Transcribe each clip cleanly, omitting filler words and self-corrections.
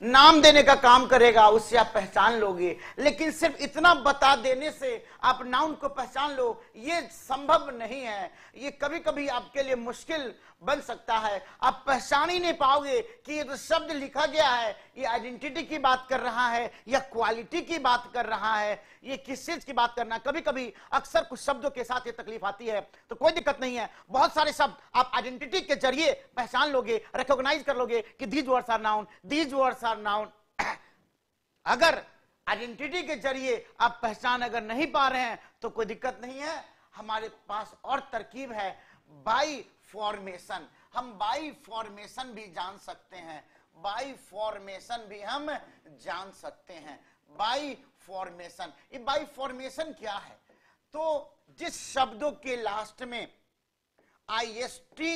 नाम देने का काम करेगा, उससे आप पहचान लोगे। लेकिन सिर्फ इतना बता देने से आप नाउन को पहचान लो, ये संभव नहीं है। ये कभी कभी आपके लिए मुश्किल बन सकता है। आप पहचान ही नहीं पाओगे कि ये जो शब्द लिखा गया है ये आइडेंटिटी की बात कर रहा है या क्वालिटी की बात कर रहा है, ये किस चीज की बात करना। कभी कभी अक्सर कुछ शब्दों के साथ ये तकलीफ आती है, तो कोई दिक्कत नहीं है। बहुत सारे शब्द आप आइडेंटिटी के जरिए पहचान लोगे, रिकॉग्नाइज कर लोगे कि these words are noun, these words are noun. अगर आइडेंटिटी के जरिए आप पहचान अगर नहीं पा रहे हैं तो कोई दिक्कत नहीं है, हमारे पास और तरकीब है, बाई फॉर्मेशन। हम बाई फॉर्मेशन भी जान सकते हैं, बाई फॉर्मेशन भी हम जान सकते हैं। बाई फॉर्मेशन, ये बाई फॉर्मेशन क्या है? तो जिस शब्दों के लास्ट में IST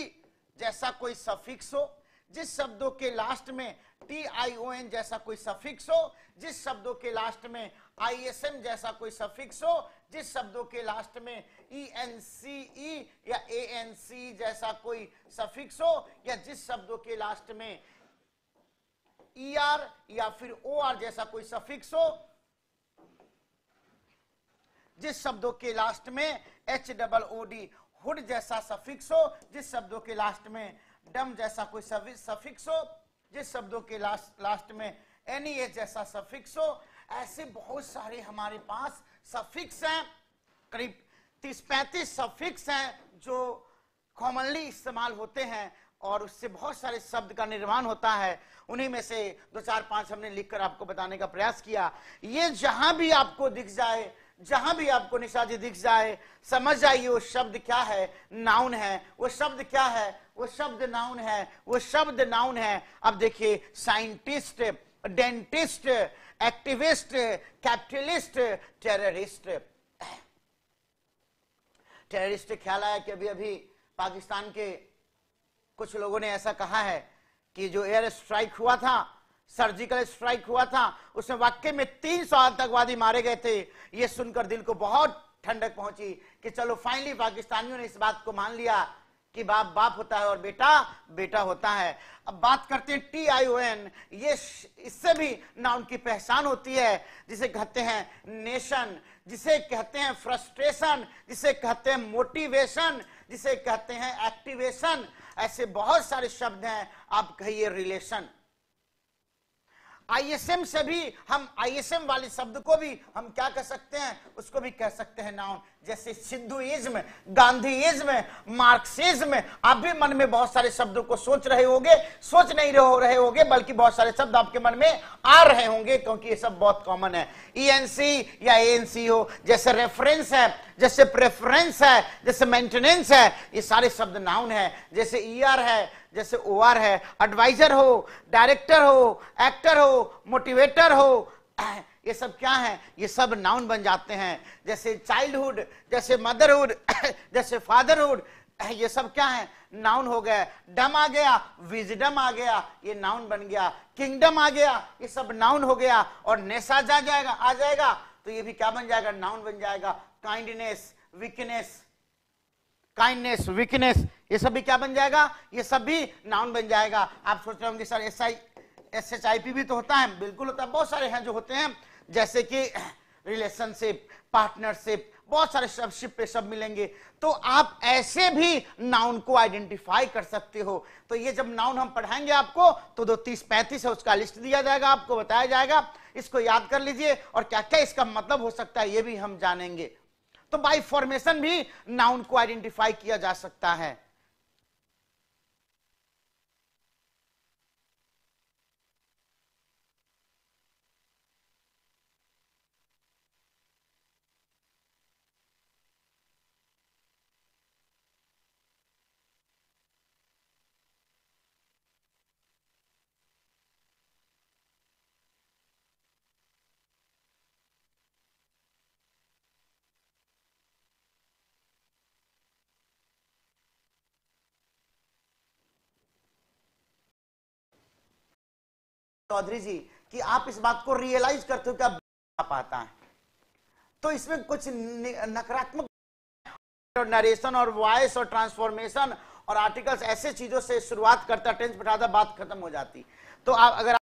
जैसा कोई सफिक्स हो, जिस शब्दों के लास्ट में TION जैसा कोई सफिक्स हो, जिस शब्दों के लास्ट में ISM जैसा कोई सफिक्स हो, जिस शब्दों के लास्ट में ENCE या ANC जैसा कोई सफिक्स हो, या जिस शब्दों के लास्ट में ER या फिर OR जैसा कोई सफिक्स हो, जिस शब्दों के लास्ट में HOOD हुड जैसा सफिक्स हो, जिस शब्दों के लास्ट में डम जैसा कोई सफिक्स हो, जिस शब्दों के लास्ट में NES जैसा सफिक्स हो, ऐसे बहुत सारे हमारे पास सफिक्स हैं। करीब 30-35 सफिक्स हैं जो कॉमनली इस्तेमाल होते हैं और उससे बहुत सारे शब्द का निर्माण होता है। उन्हीं में से 2-4-5 हमने लिखकर आपको बताने का प्रयास किया। ये जहां भी आपको दिख जाए, जहां भी आपको निशा जी दिख जाए, समझ जाइए वो शब्द क्या है, नाउन है। वो शब्द क्या है? वो शब्द नाउन है, वो शब्द नाउन है। अब देखिए, scientist, dentist, activist, capitalist, terrorist. Terrorist ख्याल आया कि अभी अभी पाकिस्तान के कुछ लोगों ने ऐसा कहा है कि जो एयर स्ट्राइक हुआ था, सर्जिकल स्ट्राइक हुआ था, उसमें वाकई में 300 आतंकवादी मारे गए थे। ये सुनकर दिल को बहुत ठंडक पहुंची कि चलो फाइनली पाकिस्तानियों ने इस बात को मान लिया कि बाप बाप होता है और बेटा बेटा होता है। अब बात करते हैं TION। ये इससे भी नाउन की पहचान होती है, जिसे कहते हैं नेशन, जिसे कहते हैं फ्रस्ट्रेशन, जिसे कहते हैं मोटिवेशन, जिसे कहते हैं एक्टिवेशन। ऐसे बहुत सारे शब्द हैं। आप कहिए रिलेशन। ISM से भी हम ISM वाले शब्द को भी हम क्या कह सकते हैं? उसको भी कह सकते हैं नाउन। जैसे सिंधुइज्म, गांधीइज्म, मार्क्सिज्म। आप भी मन में बहुत सारे शब्दों को सोच रहे होंगे, सोच नहीं रहे होंगे, बल्कि बहुत सारे शब्द आपके मन में आ रहे होंगे, क्योंकि ये सब बहुत कॉमन है। ENC या ANC हो, जैसे रेफरेंस है, जैसे प्रेफरेंस है, जैसे मेंटेनेंस है, ये सारे शब्द नाउन है। जैसे ER है, जैसे OR है। एडवाइजर हो, डायरेक्टर हो, एक्टर हो, मोटिवेटर हो, ये सब क्या है? ये सब नाउन बन जाते हैं। जैसे चाइल्डहुड, जैसे मदरहुड, जैसे फादरहुड, ये सब क्या है? नाउन हो गए। डम आ गया, विजडम आ गया, ये नाउन बन गया। किंगडम आ गया, ये सब नाउन हो गया। और नेसा आ जाएगा तो ये भी क्या बन जाएगा? नाउन बन जाएगा। काइंडनेस, वीकनेस, काइंडनेस, वीकनेस, ये सब भी क्या बन जाएगा? ये सब भी नाउन बन जाएगा। आप सोच रहे होंगे सर SHIP भी तो होता है। बिल्कुल होता है, बहुत सारे हैं जो होते हैं, जैसे कि रिलेशनशिप, पार्टनरशिप, बहुत सारे शब्द शिप पे सब मिलेंगे। तो आप ऐसे भी नाउन को आइडेंटिफाई कर सकते हो। तो ये जब नाउन हम पढ़ाएंगे आपको तो 2-30-35 है, उसका लिस्ट दिया जाएगा, आपको बताया जाएगा। इसको याद कर लीजिए और क्या क्या इसका मतलब हो सकता है ये भी हम जानेंगे। तो बाय फॉर्मेशन भी नाउन को आइडेंटिफाई किया जा सकता है। चौधरी जी कि आप इस बात को रियलाइज करते हो कि आप आता है, तो इसमें कुछ नकारात्मक नरेशन और वॉइस और ट्रांसफॉर्मेशन और आर्टिकल्स ऐसे चीजों से शुरुआत करता, टेंस बैठाता, बात खत्म हो जाती। तो आप अगर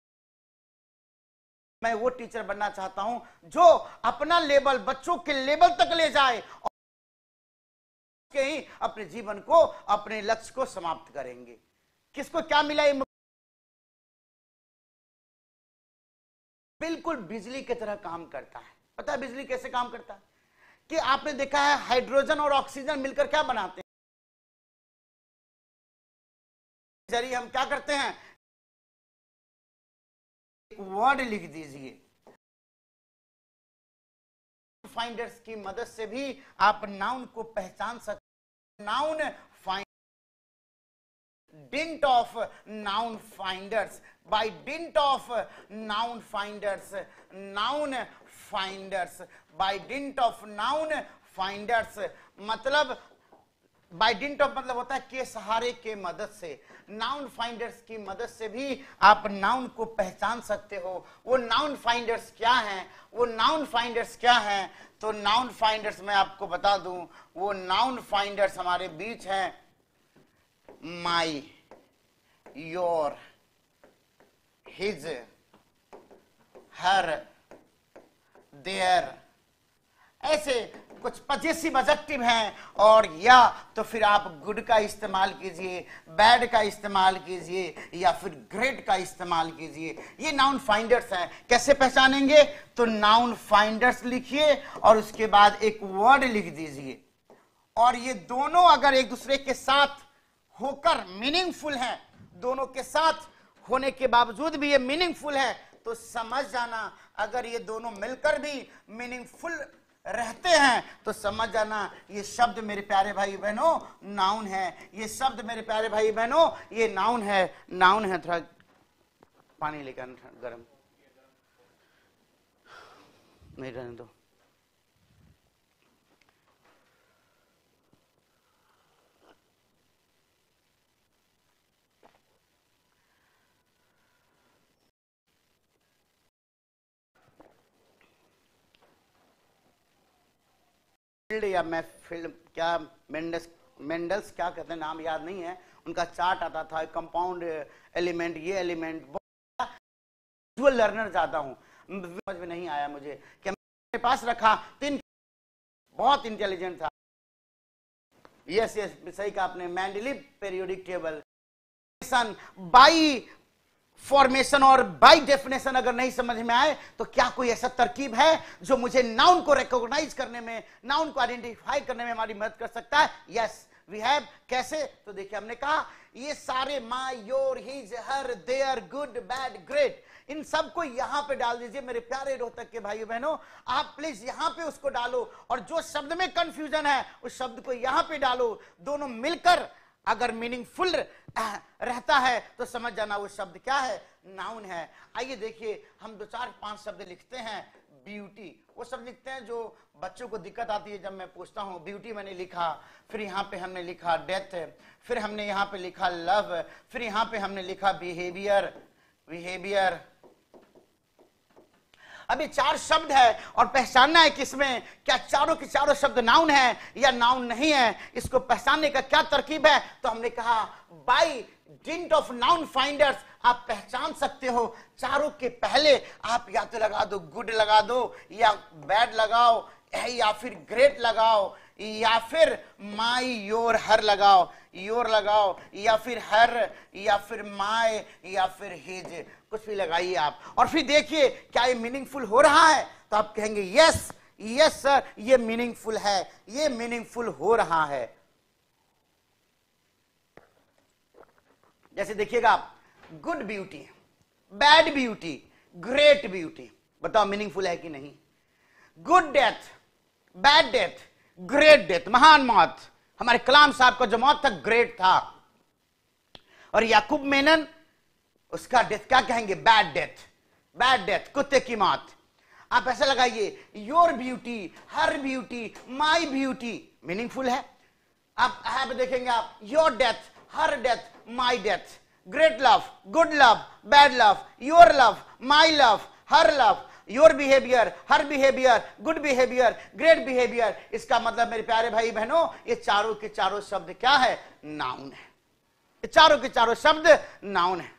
मैं वो टीचर बनना चाहता हूं जो अपना लेवल बच्चों के लेवल तक ले जाए और ही अपने जीवन को, अपने लक्ष्य को समाप्त करेंगे। किसको क्या मिला? ये बिल्कुल बिजली की तरह काम करता है। पता है बिजली कैसे काम करता है? कि आपने देखा है हाइड्रोजन और ऑक्सीजन मिलकर क्या बनाते हैं? जरिए हम क्या करते हैं, एक वर्ड लिख दीजिए। फाइंडर्स की मदद से भी आप नाउन को पहचान सकते। Noun find, dint of noun finders, by dint of noun finders, noun finders, by dint of noun finders, मतलब by dint of मतलब होता है के सहारे के मदद से। नाउन फाइंडर्स की मदद से भी आप नाउन को पहचान सकते हो। वो नाउन फाइंडर्स क्या हैं? वो नाउन फाइंडर्स क्या हैं? तो नाउन फाइंडर्स मैं आपको बता दूं, वो नाउन फाइंडर्स हमारे बीच हैं। माई, योर, हिज, हर, देयर, ऐसे कुछ पजेसिव एडजेक्टिव हैं। और या तो फिर आप गुड का इस्तेमाल कीजिए, बैड का इस्तेमाल कीजिए, या फिर ग्रेट का इस्तेमाल कीजिए। ये नाउन फाइंडर्स हैं। कैसे पहचानेंगे? तो नाउन फाइंडर्स लिखिए और उसके बाद एक वर्ड लिख दीजिए। और ये दोनों अगर एक दूसरे के साथ होकर मीनिंगफुल हैं, दोनों के साथ होने के बावजूद भी ये मीनिंगफुल है, तो समझ जाना अगर ये दोनों मिलकर भी मीनिंगफुल रहते हैं तो समझ जाना ये शब्द मेरे प्यारे भाई बहनों नाउन है। ये शब्द मेरे प्यारे भाई बहनों ये नाउन है। नाउन है। थोड़ा पानी लेकर गर्म नहीं रहने दो। या मैं फिल्म क्या मेंडल्स क्या कहते हैं, नाम याद नहीं है, उनका चार्ट आता था, कंपाउंड एलिमेंट, ये एलिमेंट। विजुअल लर्नर ज्यादा हूं, समझ में नहीं आया मुझे कि मेरे पास रखा, तीन बहुत इंटेलिजेंट था। यस सही कहा आपने। Mendeleev periodic table by formation और बाय डेफिनेशन अगर नहीं समझ में आए तो क्या कोई ऐसा तरकीब है जो मुझे नाउन को रिकॉग्नाइज करने में, नाउन को आइडेंटिफाई करने में हमारी मदद कर सकता है? Yes we have. कैसे? तो देखिए हमने कहा ये सारे my, your, his, her, their, good, bad, great, इन सबको यहां पे डाल दीजिए मेरे प्यारे रोहतक के भाई बहनों। आप प्लीज यहां पे उसको डालो और जो शब्द में कंफ्यूजन है उस शब्द को यहां पे डालो। दोनों मिलकर अगर मीनिंगफुल रहता है तो समझ जाना वो शब्द क्या है, नाउन है। आइए देखिए हम 2 4 5 शब्द लिखते हैं। ब्यूटी, वो शब्द लिखते हैं जो बच्चों को दिक्कत आती है जब मैं पूछता हूं। ब्यूटी मैंने लिखा, फिर यहाँ पे हमने लिखा डेथ, फिर हमने यहाँ पे लिखा लव, फिर यहाँ पे हमने लिखा बिहेवियर। बिहेवियर अभी 4 शब्द है और पहचानना है किसमें क्या चारों के चारों शब्द नाउन है या नाउन नहीं है। इसको पहचानने का क्या तरकीब है? तो हमने कहा by dint of noun finders आप पहचान सकते हो। चारों के पहले आप या तो लगा दो गुड, लगा दो या बैड लगाओ, या फिर ग्रेट लगाओ, या फिर माई, योर, हर लगाओ, योर लगाओ, या फिर हर, या फिर माय, या फिर हिज, कुछ भी लगाइए आप। और फिर देखिए क्या ये मीनिंगफुल हो रहा है? तो आप कहेंगे यस यस सर ये मीनिंगफुल है, ये मीनिंगफुल हो रहा है। जैसे देखिएगा आप, good beauty, bad beauty, great beauty, बताओ मीनिंगफुल है कि नहीं? Good death, bad death, great death, महान मौत। हमारे कलाम साहब का जो मौत था ग्रेट था। और याकूब मेनन उसका डेथ क्या कहेंगे? Bad death. बैड डेथ, कुत्ते की मौत। आप ऐसा लगाइए your beauty, her beauty, my beauty, meaningful है। आप यहाँ पे देखेंगे आप your death, her death, my death, great love, good love, bad love, your love, my love, her love, your behaviour, her behaviour, good behaviour, great behaviour. इसका मतलब मेरे प्यारे भाई बहनों ये चारों के चारों शब्द क्या है? नाउन है। ये चारों के चारों शब्द नाउन है।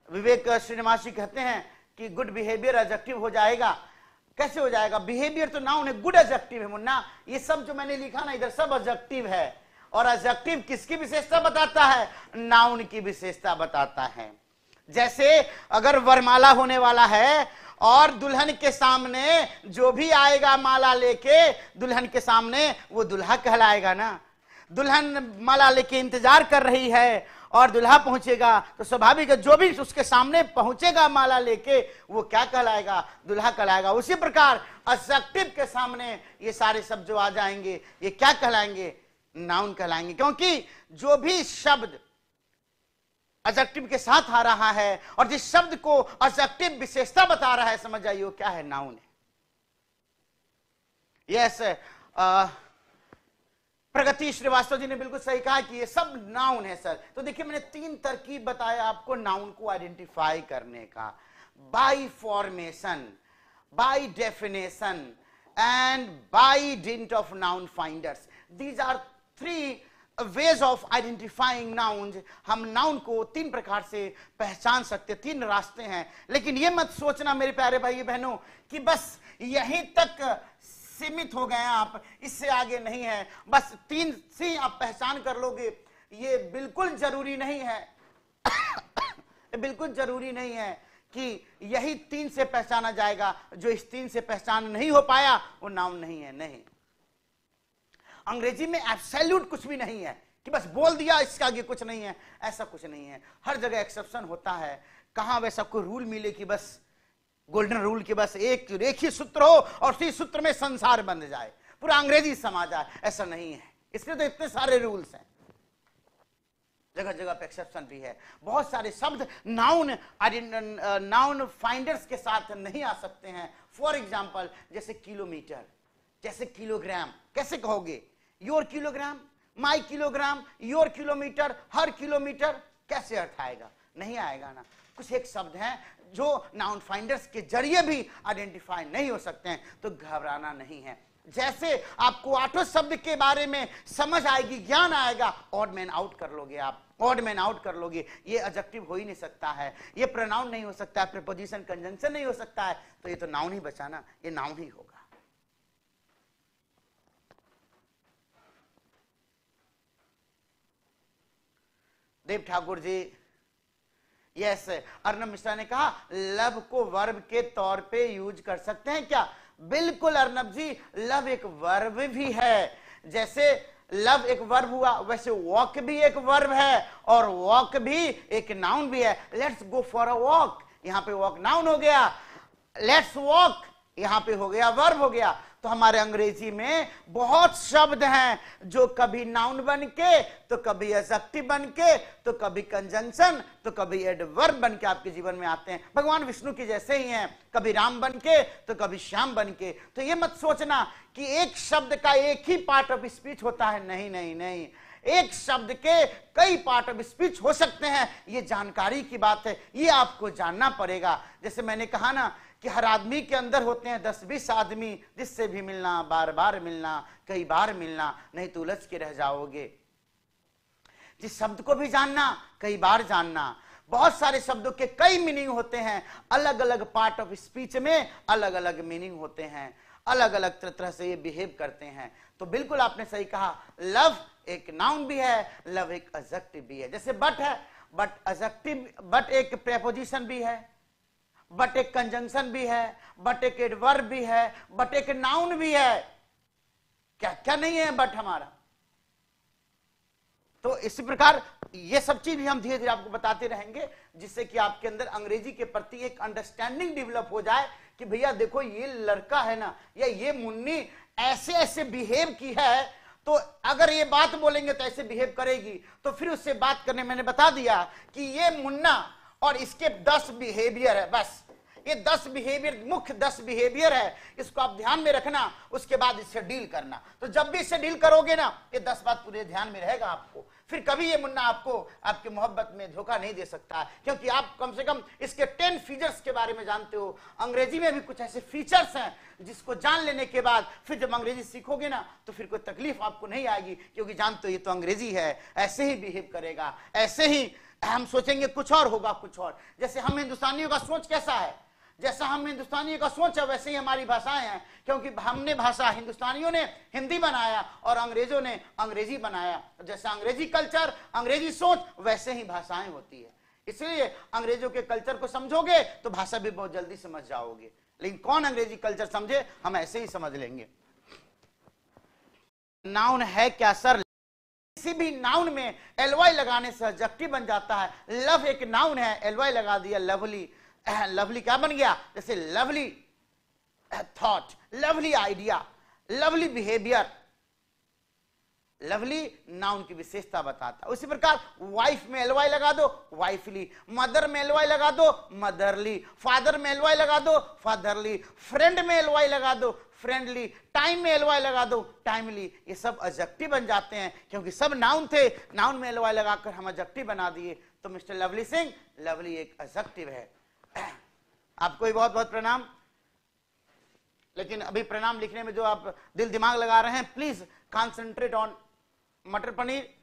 विवेक श्रीनिवास जी कहते हैं कि गुड बिहेवियर एडजेक्टिव हो जाएगा। कैसे हो जाएगा? बिहेवियर तो नाउन है, गुड एडजेक्टिव है मुन्ना। ये सब जो मैंने लिखा ना इधर सब एडजेक्टिव है, और एडजेक्टिव किसकी विशेषता बताता है? नाउन की विशेषता बताता है। जैसे अगर वरमाला होने वाला है और दुल्हन के सामने जो भी आएगा माला लेके दुल्हन के सामने, वो दुल्हा कहलाएगा ना। दुल्हन माला लेके इंतजार कर रही है और दुल्हा पहुंचेगा, तो स्वाभाविक है जो भी उसके सामने पहुंचेगा माला लेके वो क्या कहलाएगा? दुल्हा कहलाएगा। उसी प्रकार एडजेक्टिव के सामने ये सारे शब्द जो आ जाएंगे ये क्या कहलाएंगे? नाउन कहलाएंगे। क्योंकि जो भी शब्द एडजेक्टिव के साथ आ रहा है और जिस शब्द को एडजेक्टिव विशेषता बता रहा है, समझ जाइए वो क्या है? नाउन है। यस, प्रगति श्रीवास्तव जी ने बिल्कुल सही कहा कि ये सब नाउन है सर। तो देखिए मैंने 3 तरकीब बताया आपको नाउन को आइडेंटिफाई करने का, by formation, by definition and by dint of noun finders. These are 3 ways of identifying noun. हम नाउन को 3 प्रकार से पहचान सकते, 3 रास्ते हैं। लेकिन यह मत सोचना मेरे प्यारे भाई बहनों कि बस यहीं तक सीमित हो गए हैं आप, इससे आगे नहीं है। बस 3 से आप पहचान कर लोगे, ये बिल्कुल जरूरी नहीं है बिल्कुल जरूरी नहीं है कि यही 3 से पहचाना जाएगा। जो इस 3 से पहचान नहीं हो पाया वो नाउन नहीं है। नहीं, अंग्रेजी में एब्सोल्यूट कुछ भी नहीं है कि बस बोल दिया इसके आगे कुछ नहीं है, ऐसा कुछ नहीं है। हर जगह एक्सेप्शन होता है। कहां वैसा कोई रूल मिले कि बस गोल्डन रूल की बस एक ही सूत्र हो और उसी सूत्र में संसार बन जाए, पूरा अंग्रेजी समाज आए, ऐसा नहीं है। इसलिए तो इतने सारे रूल्स हैं, जगह जगह पे एक्सेप्शन भी है। बहुत सारे शब्द नाउन फाइंडर्स के साथ नहीं आ सकते हैं। फॉर एग्जाम्पल जैसे किलोमीटर, जैसे किलोग्राम। कैसे कहोगे? Your kilogram, my kilogram, your kilometre, her kilometre, कैसे अर्थ आएगा? नहीं आएगा ना। कुछ एक शब्द हैं जो नाउन फाइंडर्स के जरिए भी आइडेंटिफाई नहीं हो सकते हैं, तो घबराना नहीं है। जैसे आपको ऑटो शब्द के बारे में समझ आएगी, ज्ञान आएगा, ऑड मैन आउट कर लोगे आप, ऑड मैन आउट कर लोगे। ये एडजेक्टिव हो ही नहीं सकता है, ये प्रोनाउन नहीं हो सकता है, प्रीपोजिशन कंजंक्शन नहीं हो सकता है, तो ये तो नाउन ही बचा ना, ये नाउन ही होगा। देव ठाकुर जी, यस, अर्नब मिश्रा ने कहा लव को वर्ब के तौर पे यूज कर सकते हैं क्या? बिल्कुल अर्नब जी, लव एक वर्ब भी है। जैसे लव एक वर्ब हुआ वैसे वॉक भी एक वर्ब है और वॉक भी एक नाउन भी है। Let's go for a walk, यहां पे वॉक नाउन हो गया, लेट्स वॉक यहां पे हो गया वर्ब हो गया। तो हमारे अंग्रेजी में बहुत शब्द हैं जो कभी नाउन बन के, तो कभी एडजेक्टिव बन के, तो कभी कंजंक्शन, तो कभी एडवर्ब बन के आपके जीवन में आते हैं। भगवान विष्णु की जैसे ही हैं, कभी राम बन के तो कभी श्याम बन के। तो ये मत सोचना कि एक शब्द का एक ही पार्ट ऑफ स्पीच होता है। नहीं नहीं नहीं, एक शब्द के कई पार्ट ऑफ स्पीच हो सकते हैं। ये जानकारी की बात है, ये आपको जानना पड़ेगा। जैसे मैंने कहा ना कि हर आदमी के अंदर होते हैं 10-20 आदमी जिससे भी मिलना, बार बार मिलना, कई बार मिलना, नहीं तो उलझ के रह जाओगे। जिस शब्द को भी जानना, कई बार जानना। बहुत सारे शब्दों के कई मीनिंग होते हैं, अलग अलग पार्ट ऑफ स्पीच में अलग अलग मीनिंग होते हैं, अलग अलग तरह से ये बिहेव करते हैं। तो बिल्कुल आपने सही कहा, लव एक नाउन भी है, लव एक एडजेक्टिव भी है। जैसे बट है, बट एडजेक्टिव, बट एक प्रीपोजिशन भी है, बट एक कंजंक्शन भी है, बट एक एडवर्ब भी है, बट एक नाउन भी है। क्या क्या नहीं है बट हमारा? तो इसी प्रकार ये सब चीज भी हम धीरे धीरे आपको बताते रहेंगे, जिससे कि आपके अंदर अंग्रेजी के प्रति एक अंडरस्टैंडिंग डेवलप हो जाए कि भैया देखो ये लड़का है ना, या ये मुन्नी ऐसे ऐसे बिहेव की है, तो अगर ये बात बोलेंगे तो ऐसे बिहेव करेगी, तो फिर उससे बात करने मैंने बता दिया कि ये मुन्ना और इसके 10 बिहेवियर है। बस ये 10 बिहेवियर, मुख्य 10 बिहेवियर है, इसको आप ध्यान में रखना, उसके बाद इससे डील करना। तो जब भी इससे डील करोगे ना, ये 10 बात पूरे ध्यान में रहेगा आपको। फिर कभी ये मुन्ना आपको आपकी मोहब्बत में धोखा नहीं दे सकता, क्योंकि आप कम से कम इसके 10 फीचर्स के बारे में जानते हो। अंग्रेजी में भी कुछ ऐसे फीचर्स हैं जिसको जान लेने के बाद फिर जब अंग्रेजी सीखोगे ना, तो फिर कोई तकलीफ आपको नहीं आएगी, क्योंकि जानते हो ये तो अंग्रेजी है, ऐसे ही बिहेव करेगा, ऐसे ही हम सोचेंगे कुछ और होगा, कुछ और। जैसे हम हिंदुस्तानियों का सोच कैसा है, जैसा हम हिंदुस्तानियों का सोच है वैसे ही हमारी भाषाएं हैं, क्योंकि हमने भाषा, हिंदुस्तानियों ने हिंदी बनाया और अंग्रेजों ने अंग्रेजी बनाया। जैसा अंग्रेजी कल्चर, अंग्रेजी सोच, वैसे ही भाषाएं होती है। इसलिए अंग्रेजों के कल्चर को समझोगे तो भाषा भी बहुत जल्दी समझ जाओगे, लेकिन कौन अंग्रेजी कल्चर समझे, हम ऐसे ही समझ लेंगे। नाउन है क्या सर? किसी भी नाउन में एलवाई लगाने से एडजेक्टिव बन जाता है। लव एक नाउन है, एलवाई लगा दिया, लवली। लवली क्या बन गया? जैसे lovely thought, lovely idea, lovely behaviour. Lovely noun की विशेषता बताता है। उसी प्रकार वाइफ में एलवाई लगा दो, वाइफली। मदर में एलवाई लगा दो, मदरली। फादर में एलवाई लगा दो, फादरली। फ्रेंड में एलवाई लगा दो, फ्रेंडली। टाइम में एलवाई लगा दो, टाइमली। ये सब एडजेक्टिव बन जाते हैं, क्योंकि सब नाउन थे, नाउन में एलवाई लगाकर हम एडजेक्टिव बना दिए। तो मिस्टर लवली सिंह, लवली एक एडजेक्टिव है। आपको भी बहुत बहुत प्रणाम। लेकिन अभी प्रणाम लिखने में जो आप दिल दिमाग लगा रहे हैं, प्लीज कॉन्सेंट्रेट ऑन मटर पनीर।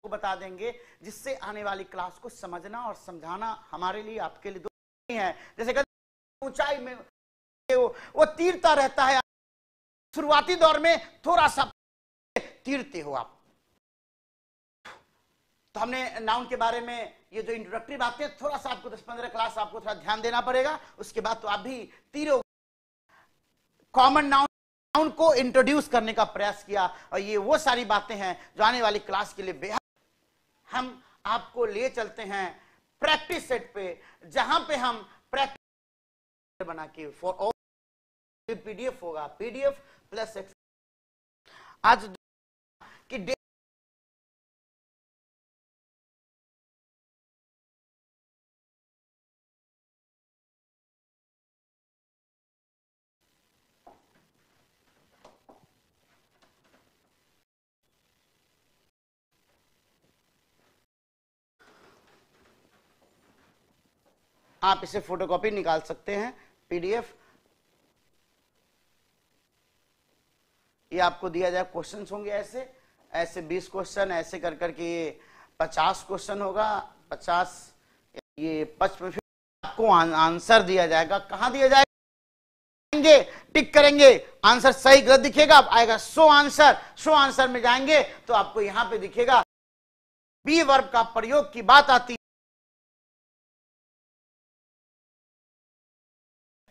बता देंगे जिससे आने वाली क्लास को समझना और समझाना हमारे लिए, आपके लिए दो नहीं है। जैसे कहते ऊंचाई में वो तीरता रहता है, शुरुआती दौर में थोड़ा सा तीरते हो आप। तो हमने नाउन के बारे में ये जो इंट्रोडक्टरी बातें, थोड़ा सा आपको 10-15 क्लास आपको थोड़ा ध्यान देना पड़ेगा, उसके बाद तो आप भी तीरो। कॉमन नाउन को इंट्रोड्यूस करने का प्रयास किया, और ये वो सारी बातें हैं जो आने वाली क्लास के लिए बेहद। हम आपको ले चलते हैं प्रैक्टिस सेट पे, जहां पे हम प्रैक्टिस बना के फॉर ऑल पीडीएफ होगा, पीडीएफ प्लस आज की डेट आप इसे फोटोकॉपी निकाल सकते हैं, पीडीएफ। ये आपको दिया जाए, क्वेश्चंस होंगे ऐसे ऐसे 20 क्वेश्चन, ऐसे कर करके ये 50 क्वेश्चन होगा, 50 ये 55, आपको आंसर दिया जाएगा। कहां दिया जाएगा? टिक करेंगे, आंसर सही गलत दिखेगा, आएगा शो आंसर। शो आंसर में जाएंगे तो आपको यहां पे दिखेगा बी वर्ब का प्रयोग की बात आती है,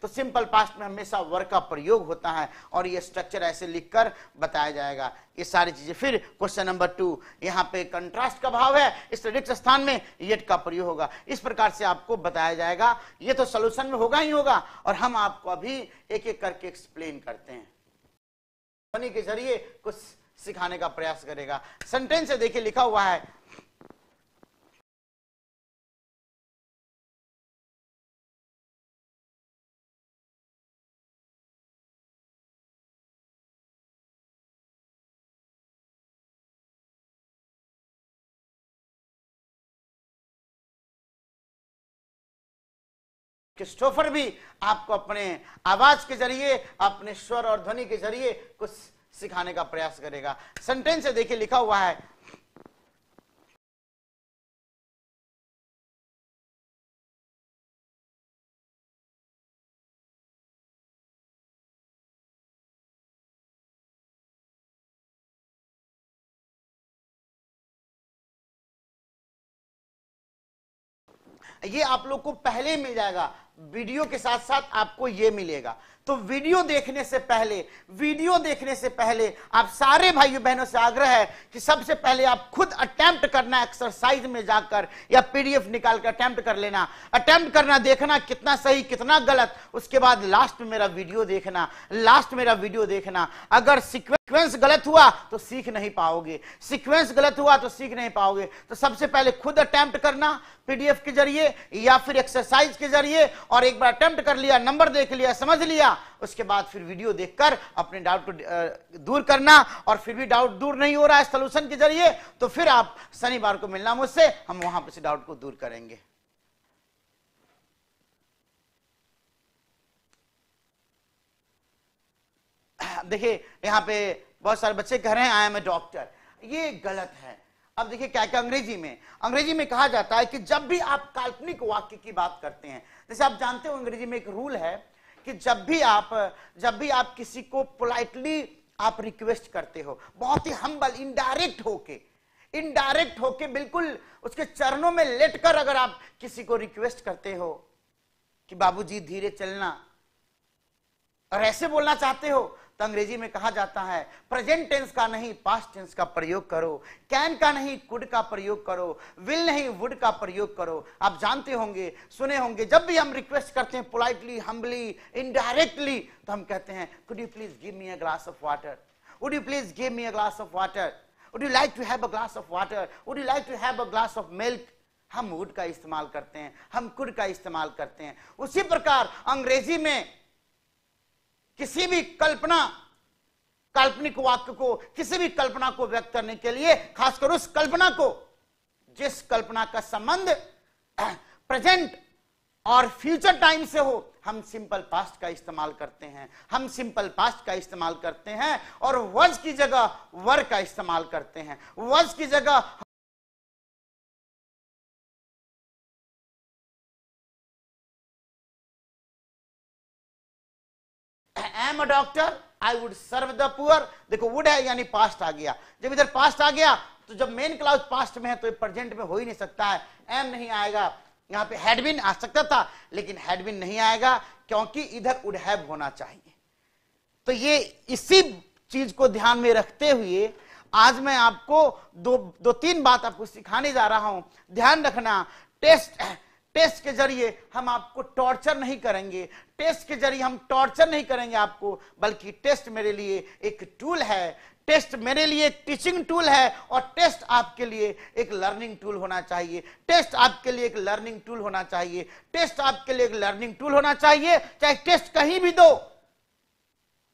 तो सिंपल पास्ट में हमेशा वर्ब का प्रयोग होता है, और ये स्ट्रक्चर ऐसे लिखकर बताया जाएगा ये सारी चीजें। फिर क्वेश्चन नंबर 2, यहाँ पे कंट्रास्ट का भाव है, इस रिक्त स्थान में येट का प्रयोग होगा। इस प्रकार से आपको बताया जाएगा। ये तो सोल्यूशन में होगा ही होगा, और हम आपको अभी एक एक करके एक्सप्लेन करते हैं, ध्वनि के जरिए कुछ सिखाने का प्रयास करेगा। सेंटेंस देखिए लिखा हुआ है, क्रिस्टोफर भी आपको अपने आवाज के जरिए, अपने स्वर और ध्वनि के जरिए कुछ सिखाने का प्रयास करेगा। सेंटेंस देखिए लिखा हुआ है, ये आप लोग को पहले मिल जाएगा, वीडियो के साथ साथ आपको ये मिलेगा। तो वीडियो देखने से पहले आप सारे भाइयों बहनों से आग्रह है कि सबसे पहले आप खुद अटेम्प्ट करना, एक्सरसाइज में जाकर या पीडीएफ निकाल कर अटेम्प्ट कर लेना, अटेम्प्ट करना, देखना कितना सही कितना गलत, उसके बाद लास्ट में मेरा वीडियो देखना। अगर सीक्वेंस गलत हुआ तो सीख नहीं पाओगे, तो सबसे पहले खुद अटेम्प्ट करना पीडीएफ के जरिए या फिर एक्सरसाइज के जरिए, और एक बार अटेम्प्ट कर लिया, नंबर देख लिया, समझ लिया, उसके बाद फिर वीडियो देखकर अपने डाउट को दूर करना। और फिर भी डाउट दूर नहीं हो रहा है सॉल्यूशन के जरिए, तो फिर आप शनिवार को मिलना मुझसे, हम वहां पर से डाउट को दूर करेंगे। देखिए यहां पे बहुत सारे बच्चे कह रहे हैं आई एम ए डॉक्टर, ये गलत है। अब देखिए क्या क्या अंग्रेजी में कहा जाता है कि जब भी आप काल्पनिक वाक्य की बात करते हैं, जैसे आप जानते हो अंग्रेजी में एक रूल है कि जब भी आप किसी को पोलाइटली आप रिक्वेस्ट करते हो, बहुत ही हम्बल इनडायरेक्ट होके बिल्कुल उसके चरणों में लेटकर अगर आप किसी को रिक्वेस्ट करते हो कि बाबूजी धीरे चलना, और ऐसे बोलना चाहते हो, तो अंग्रेजी में कहा जाता है प्रेजेंट टेंस का नहीं पास्ट टेंस का प्रयोग करो, कैन का नहीं कुड का प्रयोग करो, विल नहीं वुड का प्रयोग करो। आप जानते होंगे, सुने होंगे, जब भी हम रिक्वेस्ट करते हैं पोलाइटली, हम्बली, इनडायरेक्टली, तो हम कहते हैं could you please give me a glass of water, would you please give me a glass of water, would you like to have a glass of water, would you like to have a glass of milk. हम would का इस्तेमाल करते हैं, हम could का इस्तेमाल करते हैं। उसी प्रकार अंग्रेजी में किसी भी काल्पनिक वाक्य को, किसी भी कल्पना को व्यक्त करने के लिए, खासकर उस कल्पना को जिस कल्पना का संबंध प्रेजेंट और फ्यूचर टाइम से हो, हम सिंपल पास्ट का इस्तेमाल करते हैं, और वॉज की जगह वर का इस्तेमाल करते हैं। वॉज की जगह I am a doctor, I would serve the poor. देखो वुड है यानी पास्ट आ गया, जब इधर पास्ट आ गया तो जब मेन क्लाउज पास्ट में है तो प्रेजेंट में हो ही नहीं सकता है, एम नहीं आएगा। यहां पे हैड बीन आ सकता था लेकिन हैड बीन नहीं आएगा, क्योंकि इधर वुड हैव होना चाहिए। तो ये इसी चीज को ध्यान में रखते हुए आज मैं आपको दो तीन बात आपको सिखाने जा रहा हूं। ध्यान रखना, टेस्ट के जरिए हम आपको टॉर्चर नहीं करेंगे, आपको, बल्कि टेस्ट मेरे लिए एक टूल है, टेस्ट मेरे लिए एक टीचिंग टूल है, और टेस्ट आपके लिए एक लर्निंग टूल होना चाहिए। चाहे टेस्ट कहीं भी दो,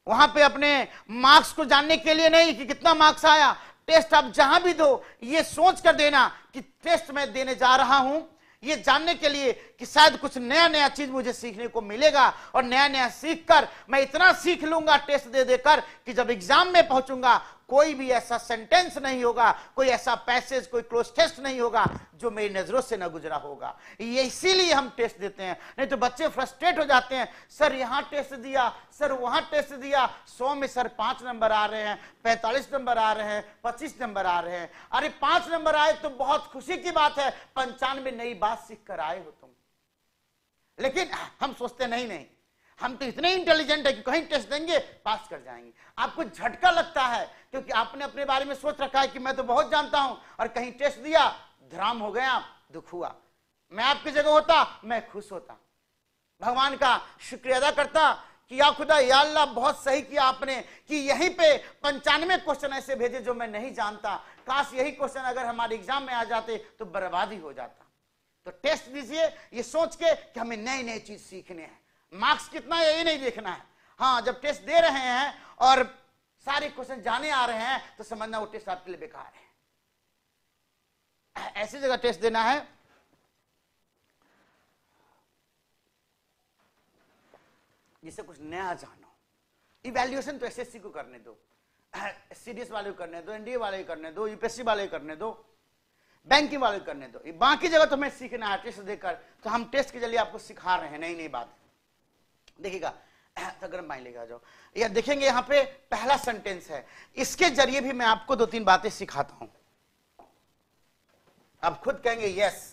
वहां पे अपने मार्क्स को जानने के लिए नहीं कि कितना मार्क्स आया, टेस्ट आप जहां भी दो, ये सोच कर देना कि टेस्ट मैं देने जा रहा हूं ये जानने के लिए कि शायद कुछ नया नया चीज मुझे सीखने को मिलेगा, और नया नया सीखकर मैं इतना सीख लूंगा टेस्ट दे देकर कि जब एग्जाम में पहुंचूंगा कोई भी ऐसा सेंटेंस नहीं होगा, कोई ऐसा पैसेज, कोई क्लोज टेस्ट नहीं होगा जो मेरी नजरों से न गुजरा होगा। ये इसीलिए हम टेस्ट देते हैं, नहीं तो बच्चे फ्रस्ट्रेट हो जाते हैं, सर यहां टेस्ट दिया, सर वहां टेस्ट दिया, 100 में सर 5 नंबर आ रहे हैं, 45 नंबर आ रहे हैं, 25 नंबर आ रहे हैं। अरे 5 नंबर आए तो बहुत खुशी की बात है, 95 नई बात सीख कर आए हो तुम। लेकिन हम सोचते नहीं, हम तो इतने इंटेलिजेंट है कि कहीं टेस्ट देंगे पास कर जाएंगे। आपको झटका लगता है क्योंकि आपने अपने बारे में सोच रखा है कि मैं तो बहुत जानता हूं, और कहीं टेस्ट दिया, धराम हो गया, दुख हुआ। मैं आपकी जगह होता मैं खुश होता, भगवान का शुक्रिया अदा करता कि या खुदा या अल्लाह बहुत सही किया आपने कि यहीं पे 95 क्वेश्चन ऐसे भेजे जो मैं नहीं जानता, काश यही क्वेश्चन अगर हमारे एग्जाम में आ जाते तो बर्बादी हो जाता। तो टेस्ट दीजिए ये सोच के कि हमें नई नई चीज सीखने हैं, मार्क्स कितना है ये नहीं देखना है। हाँ, जब टेस्ट दे रहे हैं और सारे क्वेश्चन जाने आ रहे हैं तो समझना वो टेस्ट आपके लिए बेकार है। ऐसी जगह टेस्ट देना है जिससे कुछ नया जानो। इवैल्यूएशन तो एसएससी को करने दो, सीडीएस वाले को करने दो, एनडीए वाले को करने दो, यूपीएससी वाले को करने दो, बैंकिंग वाले को करने दो। बाकी जगह तो हमें सीखना है टेस्ट देकर, तो हम टेस्ट के जरिए आपको सिखा रहे हैं नई नई बात। देखिएगा तो गर्म पानी लेके आ जाओ, या देखेंगे यहां पे पहला सेंटेंस है, इसके जरिए भी मैं आपको 2-3 बातें सिखाता हूं। आप खुद कहेंगे यस।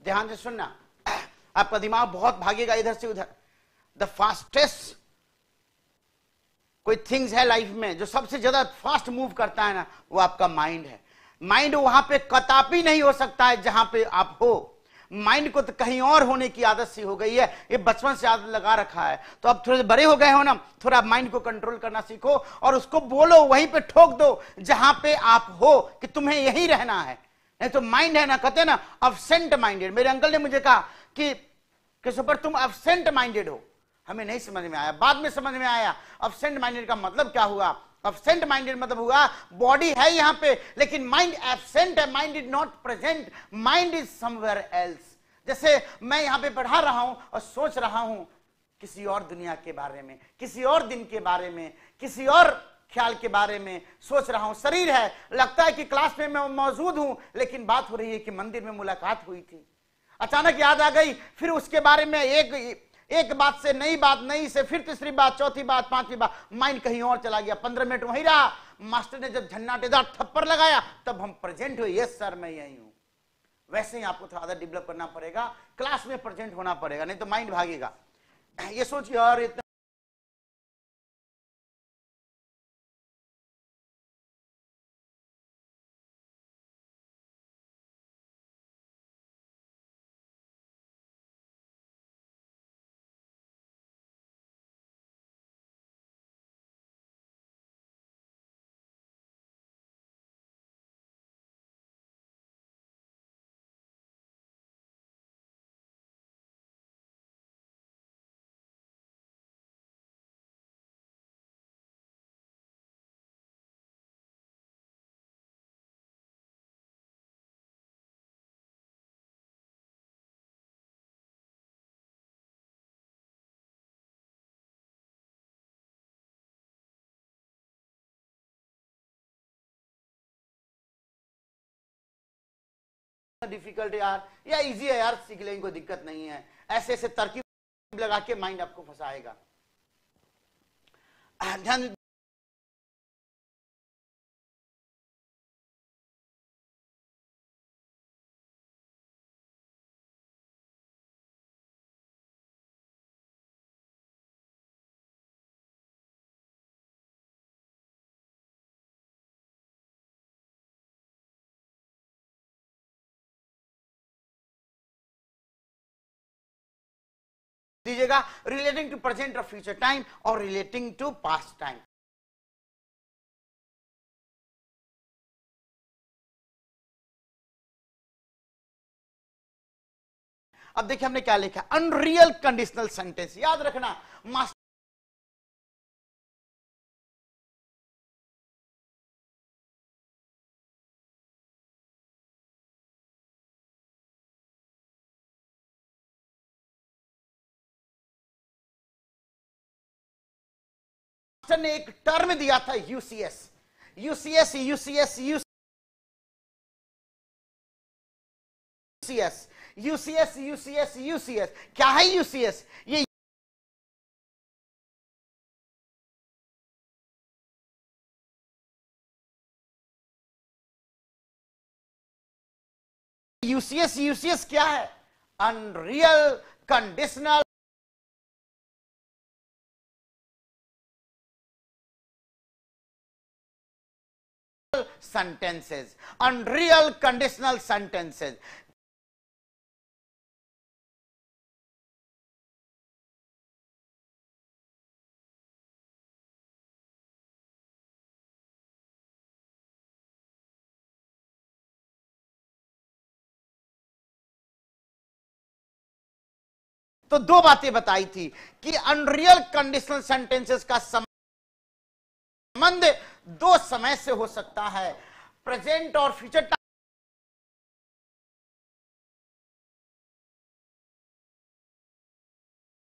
ध्यान से सुनना, आपका दिमाग बहुत भागेगा इधर से उधर। द फास्टेस्ट कोई थिंग्स है लाइफ में जो सबसे ज्यादा फास्ट मूव करता है ना, वो आपका माइंड है। माइंड वहां पे कदापि नहीं हो सकता है जहां पे आप हो। माइंड को तो कहीं और होने की आदत सी हो गई है, ये बचपन से आदत लगा रखा है। तो अब थोड़े बड़े हो गए हो ना, थोड़ा माइंड को कंट्रोल करना सीखो और उसको बोलो, वहीं पे ठोक दो जहां पे आप हो कि तुम्हें यही रहना है। नहीं तो माइंड है ना, कहते ना अब्सेंट माइंडेड। मेरे अंकल ने मुझे कहा कि सुपर तुम अब्सेंट माइंडेड हो। हमें नहीं समझ में आया, बाद में समझ में आया अब्सेंट माइंडेड का मतलब क्या हुआ। अब्सेंट माइंडेड मतलब हुआ बॉडी है यहां पे लेकिन माइंड एब्सेंट है, mind is not present, mind is somewhere else. जैसे मैं यहां पे पढ़ा रहा हूं और सोच रहा हूं किसी और दुनिया के बारे में, किसी और दिन के बारे में, किसी और ख्याल के बारे में सोच रहा हूं। शरीर है, लगता है कि क्लास में मैं मौजूद हूं, लेकिन बात हो रही है कि मंदिर में मुलाकात हुई थी, अचानक याद आ गई, फिर उसके बारे में एक बात से नई बात, नई से फिर तीसरी बात, चौथी बात, पांचवी बात, माइंड कहीं और चला गया। 15 मिनट वहीं रहा, मास्टर ने जब झन्नाटेदार थप्पड़ लगाया तब हम प्रेजेंट हुए, यस सर मैं यही हूं। वैसे ही आपको थोड़ा आदत डेवलप करना पड़ेगा, क्लास में प्रेजेंट होना पड़ेगा, नहीं तो माइंड भागेगा। ये सोचिए और इतना डिफिकल्ट यार या इजी है यार, सीख लेंगे, कोई दिक्कत नहीं है। ऐसे ऐसे तरकीब लगा के माइंड आपको फंसाएगा। ध्यान दीजिएगा, रिलेटिंग टू प्रेजेंट और फ्यूचर टाइम और रिलेटिंग टू पास्ट टाइम। अब देखिए हमने क्या लिखा, अनरियल कंडीशनल सेंटेंस। याद रखना, मास्टर ने एक टर्म दिया था UCS, UCS UCS UCS UCS UCS UCS. क्या है यूसीएस? ये यूसीएस यूसीएस क्या है? Unreal conditional sentences, unreal conditional sentences। तो दो बातें बताई थी कि अनरियल कंडीशनल सेंटेंसेस का संबंध दो समय से हो सकता है, प्रेजेंट और फ्यूचर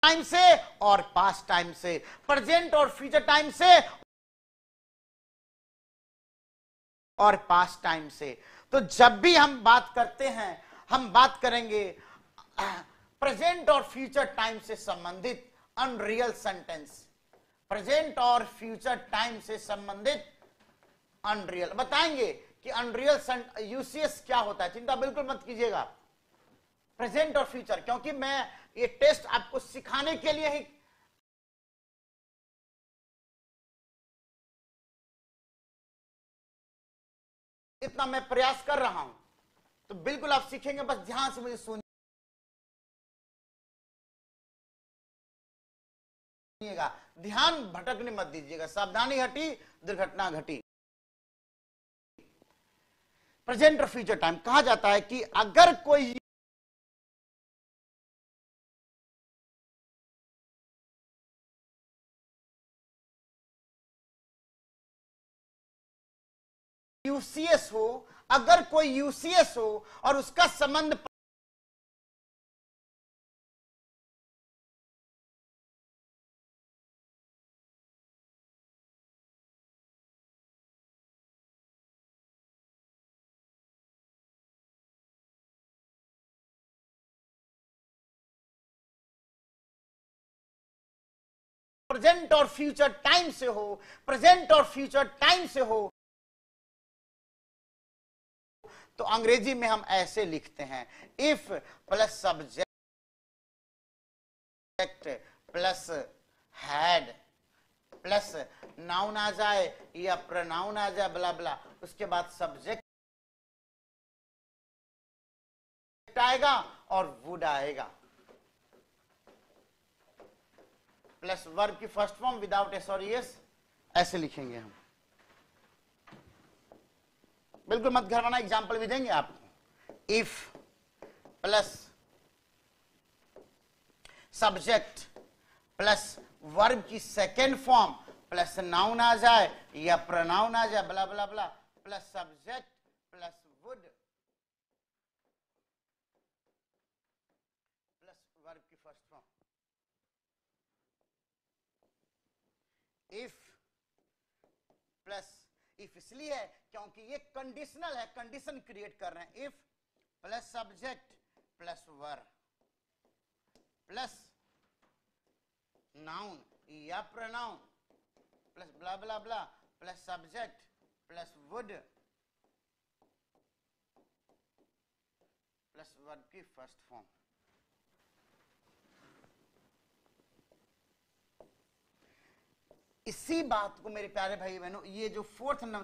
टाइम से और पास्ट टाइम से, प्रेजेंट और फ्यूचर टाइम से और पास्ट टाइम से। तो जब भी हम बात करते हैं, हम बात करेंगे प्रेजेंट और फ्यूचर टाइम से संबंधित अनरियल सेंटेंस, प्रेजेंट और फ्यूचर टाइम से संबंधित अनरियल। बताएंगे कि अनरियल यूसीएस क्या होता है, चिंता बिल्कुल मत कीजिएगा। प्रेजेंट और फ्यूचर, क्योंकि मैं ये टेस्ट आपको सिखाने के लिए ही इतना मैं प्रयास कर रहा हूं, तो बिल्कुल आप सीखेंगे, बस ध्यान से मुझे सुनिएगा, ध्यान भटकने मत दीजिएगा। सावधानी हटी दुर्घटना घटी। प्रेजेंट और फ्यूचर टाइम कहा जाता है कि अगर कोई यूसीएस हो, अगर कोई यूसीएस हो और उसका संबंध प्रेजेंट और फ्यूचर टाइम से हो, प्रेजेंट और फ्यूचर टाइम से हो, तो अंग्रेजी में हम ऐसे लिखते हैं, if plus subject plus had plus noun आ जाए या प्रोनाउन आ जाए ब्ला ब्ला, उसके बाद सब्जेक्ट आएगा और वुड आएगा, प्लस वर्ब की फर्स्ट फॉर्म विदाउट एस और एस, ऐसे लिखेंगे हम। बिल्कुल मत घरवाना, एग्जाम्पल भी देंगे आपको। If plus subject plus verb की सेकेंड फॉर्म प्लस नाउन आ जाए या प्रोनाउन आ जाए blah blah blah, plus subject plus would plus verb की first form. If plus, if इसलिए है क्योंकि ये कंडीशनल है, कंडीशन क्रिएट कर रहे हैं। If plus subject plus verb plus noun या pronoun plus blah blah blah plus subject plus would plus verb की फर्स्ट फॉर्म। इसी बात को मेरे प्यारे भाई बहनों, ये जो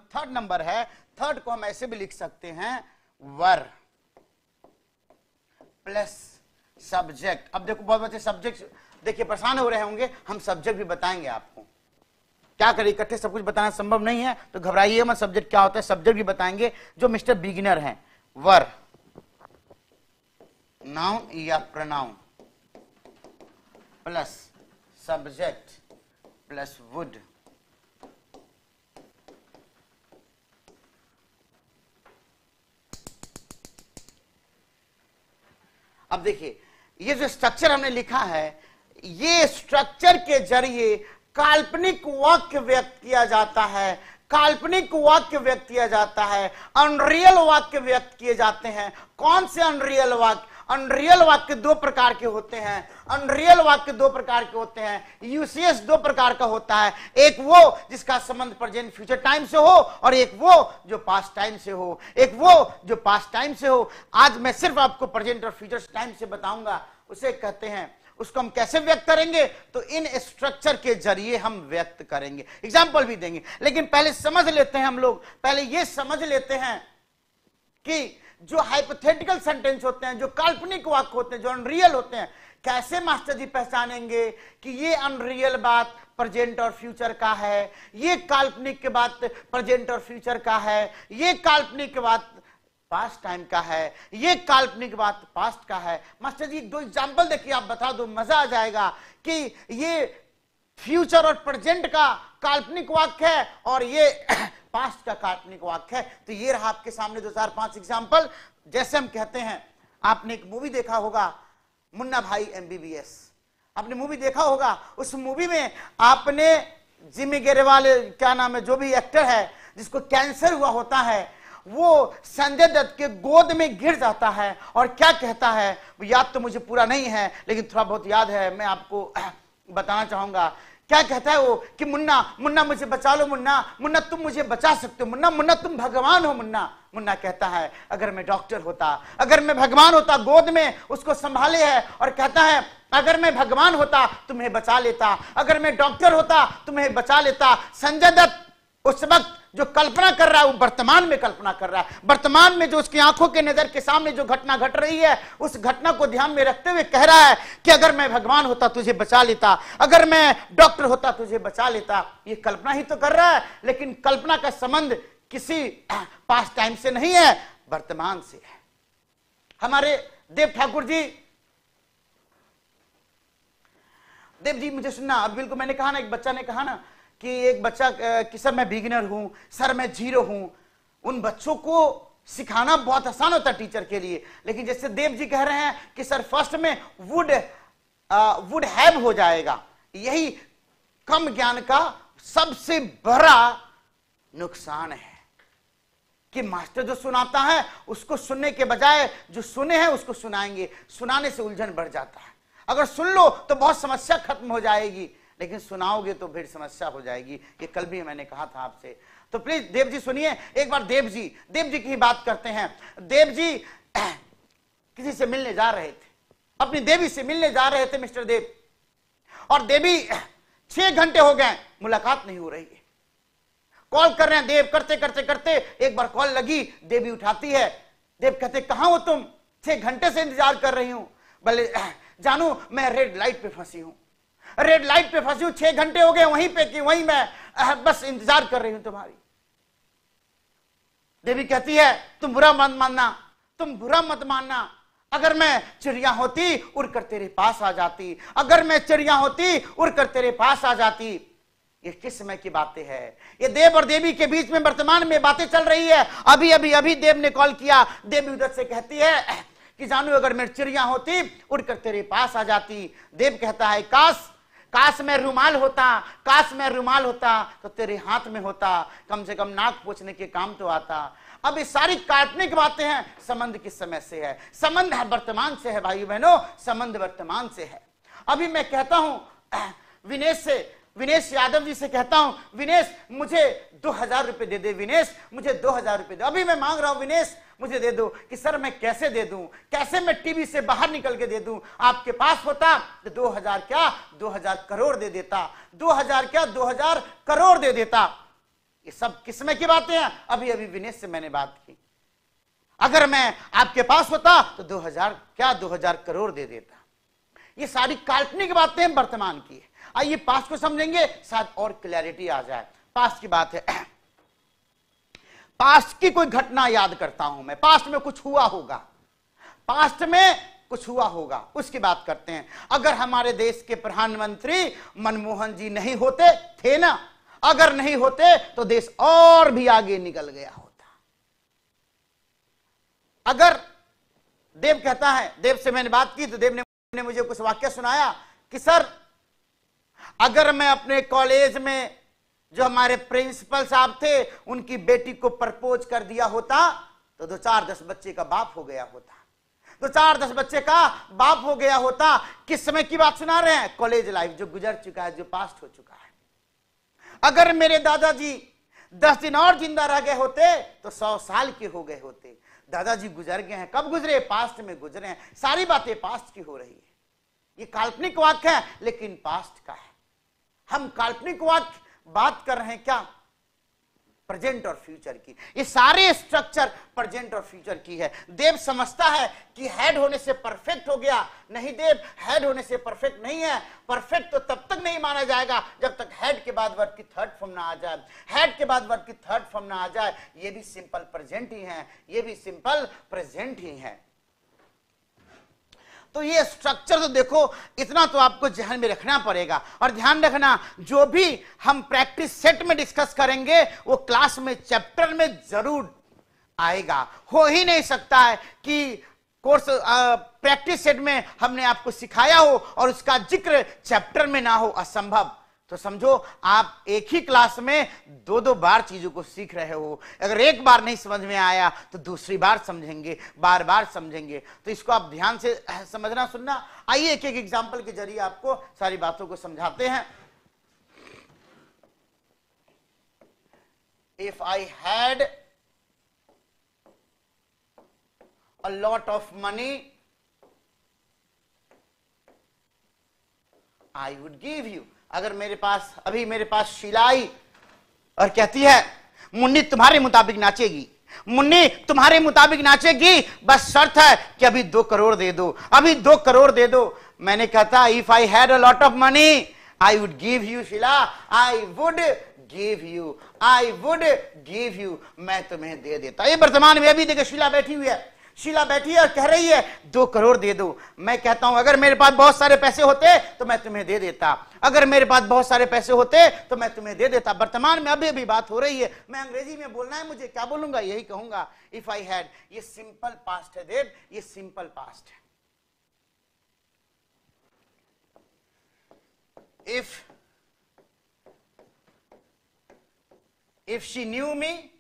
थर्ड नंबर है, थर्ड को हम ऐसे भी लिख सकते हैं, वर प्लस सब्जेक्ट। अब देखो बहुत बच्चे सब्जेक्ट देखिए परेशान हो रहे होंगे, हम सब्जेक्ट भी बताएंगे आपको। क्या करें, इकट्ठे सब कुछ बताना संभव नहीं है, तो घबराइए मत, सब्जेक्ट क्या होता है सब्जेक्ट भी बताएंगे जो मिस्टर बिगिनर हैं। वर नाउन या pronoun plus subject plus would अब देखिए ये जो स्ट्रक्चर हमने लिखा है, ये स्ट्रक्चर के जरिए काल्पनिक वाक्य व्यक्त किया जाता है, काल्पनिक वाक्य व्यक्त किया जाता है, अनरियल वाक्य व्यक्त किए जाते हैं। कौन से अनरियल वाक्य? अनरियल वाक्य दो प्रकार के होते हैं, अनरियल वाक्य दो प्रकार के होते हैं। यूसीएस दो प्रकार का होता है, एक वो जिसका संबंध प्रेजेंट फ्यूचर टाइम से हो और एक वो जो पास्ट टाइम से हो, एक वो जो पास्ट टाइम से हो। आज मैं सिर्फ आपको प्रेजेंट और फ्यूचर टाइम से बताऊंगा, उसे कहते हैं। उसको हम कैसे व्यक्त करेंगे? तो इन स्ट्रक्चर के जरिए हम व्यक्त करेंगे, एग्जाम्पल भी देंगे। लेकिन पहले समझ लेते हैं, हम लोग पहले ये समझ लेते हैं कि जो हाइपोथेटिकल सेंटेंस होते हैं, जो काल्पनिक वाक्य होते हैं, जो अनरियल होते हैं, कैसे मास्टर जी पहचानेंगे कि ये अनरियल बात प्रेजेंट और फ्यूचर का है, ये काल्पनिक के बात प्रेजेंट और फ्यूचर का है, ये काल्पनिक के बात पास्ट टाइम का है, ये काल्पनिक बात पास्ट का है। मास्टर जी दो एग्जांपल देखिए, आप बता दो, मजा आ जाएगा कि ये फ्यूचर और प्रेजेंट का काल्पनिक वाक्य है और ये पास्ट का काल्पनिक वाक्य है। तो ये रहा आपके सामने 2 4 5 एग्जांपल। जैसे हम कहते हैं, आपने एक मूवी देखा होगा मुन्ना भाई MBBS, आपने मूवी देखा होगा। उस मूवी में आपने जिमी गेरेवाल, क्या नाम है, जो भी एक्टर है जिसको कैंसर हुआ होता है, वो संजय दत्त के गोद में गिर जाता है और क्या कहता है, याद तो मुझे पूरा नहीं है लेकिन थोड़ा बहुत याद है, मैं आपको बताना चाहूंगा। क्या कहता है वो कि मुन्ना मुन्ना मुझे बचा लो, मुन्ना मुन्ना तुम मुझे बचा सकते हो, मुन्ना मुन्ना तुम भगवान हो, मुन्ना मुन्ना कहता है अगर मैं डॉक्टर होता, अगर मैं भगवान होता, गोद में उसको संभाले है और कहता है अगर मैं भगवान होता तुम्हें बचा लेता, अगर मैं डॉक्टर होता तुम्हें बचा लेता। संजय दत्त उस वक्त जो कल्पना कर रहा है वो वर्तमान में कल्पना कर रहा है, वर्तमान में जो उसकी आंखों के नजर के सामने जो घटना घट रही है उस घटना को ध्यान में रखते हुए कह रहा है कि अगर मैं भगवान होता तुझे बचा लेता, अगर मैं डॉक्टर होता तुझे बचा लेता। ये कल्पना ही तो कर रहा है, लेकिन कल्पना का संबंध किसी पास्ट टाइम से नहीं है, वर्तमान से है। हमारे देव ठाकुर जी, देव जी मुझे सुनना, अब बिल्कुल मैंने कहा ना, एक बच्चा ने कहा ना कि एक बच्चा कि सर मैं बिगिनर हूं, सर मैं जीरो हूं। उन बच्चों को सिखाना बहुत आसान होता है टीचर के लिए, लेकिन जैसे देव जी कह रहे हैं कि सर फर्स्ट में वुड हैव हो जाएगा, यही कम ज्ञान का सबसे बड़ा नुकसान है कि मास्टर जो सुनाता है उसको सुनने के बजाय जो सुने हैं उसको सुनाएंगे, सुनाने से उलझन बढ़ जाता है। अगर सुन लो तो बहुत समस्या खत्म हो जाएगी, लेकिन सुनाओगे तो फिर समस्या हो जाएगी। ये कल भी मैंने कहा था आपसे। तो प्लीज देव जी सुनिए एक बार। देव जी की ही बात करते हैं। देव जी किसी से मिलने जा रहे थे, अपनी देवी से मिलने जा रहे थे मिस्टर देव, और देवी 6 घंटे हो गए मुलाकात नहीं हो रही है। कॉल कर रहे हैं देव, करते करते करते एक बार कॉल लगी, देवी उठाती है। देव कहते कहां हो तुम? 6 घंटे से इंतजार कर रही हूं। बोले जानू मैं रेड लाइट पे फंसी हूं, रेड लाइट पे फंसी हूं, 6 घंटे हो गए वहीं पे कि वहीं मैं बस इंतजार कर रही हूं तुम्हारी। देवी कहती है तुम बुरा मत मानना, तुम बुरा मत मानना, अगर मैं चिड़िया होती उड़कर तेरे पास आ जाती, अगर मैं चिड़िया होती उड़कर तेरे पास आ जाती। ये किस समय की बातें हैं? ये देव और देवी के बीच में वर्तमान में बातें चल रही है। अभी देव ने कॉल किया, देवी उधर से कहती है कि जानू अगर मैं चिड़िया होती उड़कर तेरे पास आ जाती। देव कहता है काश मैं रुमाल होता, काश मैं रुमाल होता तो तेरे हाथ में होता, कम से कम नाक पोंछने के काम तो आता। अब ये सारी काल्पनिक बातें हैं, संबंध किस समय से है? संबंध है वर्तमान से है भाई बहनों, संबंध वर्तमान से है। अभी मैं कहता हूं विनेश यादव जी से कहता हूं, विनेश मुझे 2000 रुपए दे दे, विनेश मुझे 2000 रुपए दे। अभी मैं मांग रहा हूं विनेश मुझे दे दो, कि सर मैं कैसे दे दूं, कैसे मैं टीवी से बाहर निकल के दे दूं? आपके पास होता तो 2000 क्या 2000 करोड़ दे देता, 2000 क्या 2000 करोड़ दे देता। ये सब किसमें की बातें हैं? अभी विनेश से मैंने बात की, अगर मैं आपके पास होता तो 2000 क्या 2000 करोड़ दे देता। ये सारी काल्पनिक बातें वर्तमान की है। आइए पास्ट को समझेंगे, शायद और क्लैरिटी आ जाए। पास्ट की बात है, पास्ट की कोई घटना याद करता हूं मैं, पास्ट में कुछ हुआ होगा, पास्ट में कुछ हुआ होगा, उसकी बात करते हैं। अगर हमारे देश के प्रधानमंत्री मनमोहन जी नहीं होते थे ना, अगर नहीं होते तो देश और भी आगे निकल गया होता। अगर देव कहता है, देव से मैंने बात की तो देव ने मुझे कुछ वाक्य सुनाया कि सर अगर मैं अपने कॉलेज में जो हमारे प्रिंसिपल साहब थे उनकी बेटी को प्रपोज कर दिया होता तो 2-4-10 बच्चे का बाप हो गया होता, 2-4-10 बच्चे का बाप हो गया होता। किस समय की बात सुना रहे हैं? कॉलेज लाइफ जो गुजर चुका है, जो पास्ट हो चुका है। अगर मेरे दादाजी 10 दिन और जिंदा रह गए होते तो 100 साल के हो गए होते। दादाजी गुजर गए हैं, कब गुजरे? पास्ट में गुजरे हैं। सारी बातें पास्ट की हो रही है। ये काल्पनिक वाक्य है लेकिन पास्ट का है। हम काल्पनिक वाक्य बात कर रहे हैं क्या? प्रेजेंट और फ्यूचर की। ये सारे स्ट्रक्चर प्रेजेंट और फ्यूचर की है। देव समझता है कि हेड होने से परफेक्ट हो गया। नहीं देव, हेड होने से परफेक्ट नहीं है। परफेक्ट तो तब तक नहीं माना जाएगा जब तक हेड के बाद वर्ड की थर्ड फॉर्म ना आ जाए, हेड के बाद वर्ड की थर्ड फॉर्म ना आ जाए। ये भी सिंपल प्रेजेंट ही है, ये भी सिंपल प्रेजेंट ही है। तो ये स्ट्रक्चर तो देखो, इतना तो आपको ध्यान में रखना पड़ेगा। और ध्यान रखना, जो भी हम प्रैक्टिस सेट में डिस्कस करेंगे वो क्लास में चैप्टर में जरूर आएगा। हो ही नहीं सकता है कि कोर्स प्रैक्टिस सेट में हमने आपको सिखाया हो और उसका जिक्र चैप्टर में ना हो, असंभव। तो समझो आप एक ही क्लास में 2-2 बार चीजों को सीख रहे हो। अगर एक बार नहीं समझ में आया तो दूसरी बार समझेंगे, बार बार समझेंगे। तो इसको आप ध्यान से समझना, सुनना। आइए एक एक एग्जांपल के जरिए आपको सारी बातों को समझाते हैं। If I had a lot of money, I would give you. अगर मेरे पास अभी मेरे पास शीला आई और कहती है मुन्नी तुम्हारे मुताबिक नाचेगी, मुन्नी तुम्हारे मुताबिक नाचेगी, बस शर्त है कि अभी 2 करोड़ दे दो, अभी 2 करोड़ दे दो। मैंने कहता if I had a lot of money I would give you Sheela, I would give you, I would give you, मैं तुम्हें दे देता। ये वर्तमान में अभी देखो शीला बैठी हुई है, शीला बैठी है और कह रही है 2 करोड़ दे दो। मैं कहता हूं अगर मेरे पास बहुत सारे पैसे होते तो मैं तुम्हें दे देता, अगर मेरे पास बहुत सारे पैसे होते तो मैं तुम्हें दे देता। वर्तमान में अभी अभी बात हो रही है, मैं अंग्रेजी में बोलना है मुझे, क्या बोलूंगा, यही कहूंगा इफ आई हैड। ये सिंपल पास्ट है देव, ये सिंपल पास्ट है। if she knew me,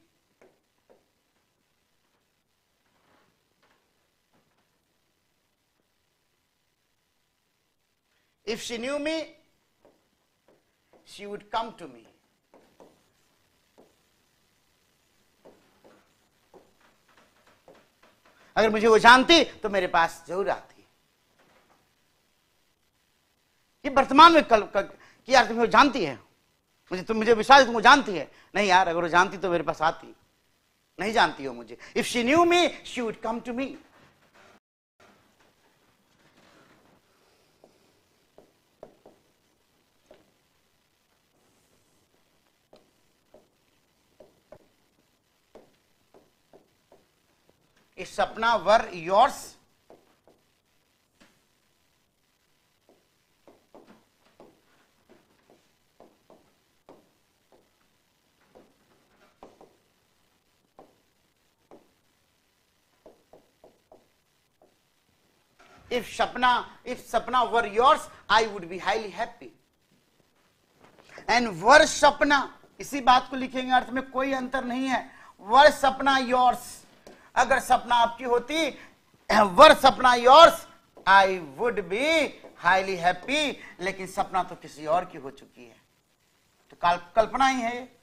if she knew me, she would come to me. अगर मुझे वो जानती तो मेरे पास जरूर आती। ये वर्तमान में कल कि यार तुम्हें वो जानती है, मुझे विश्वास तुम वो जानती है। नहीं यार, अगर वो जानती तो मेरे पास आती, नहीं जानती हो मुझे। If she knew me she would come to me. If Sapna were yours, if Sapna were yours, I would be highly happy. And were Sapna, इसी बात को लिखेंगे, अर्थ में कोई अंतर नहीं है। were Sapna yours, अगर सपना आपकी होती, वर सपना yours, I would be highly happy. लेकिन सपना तो किसी और की हो चुकी है, तो कल्पना ही है।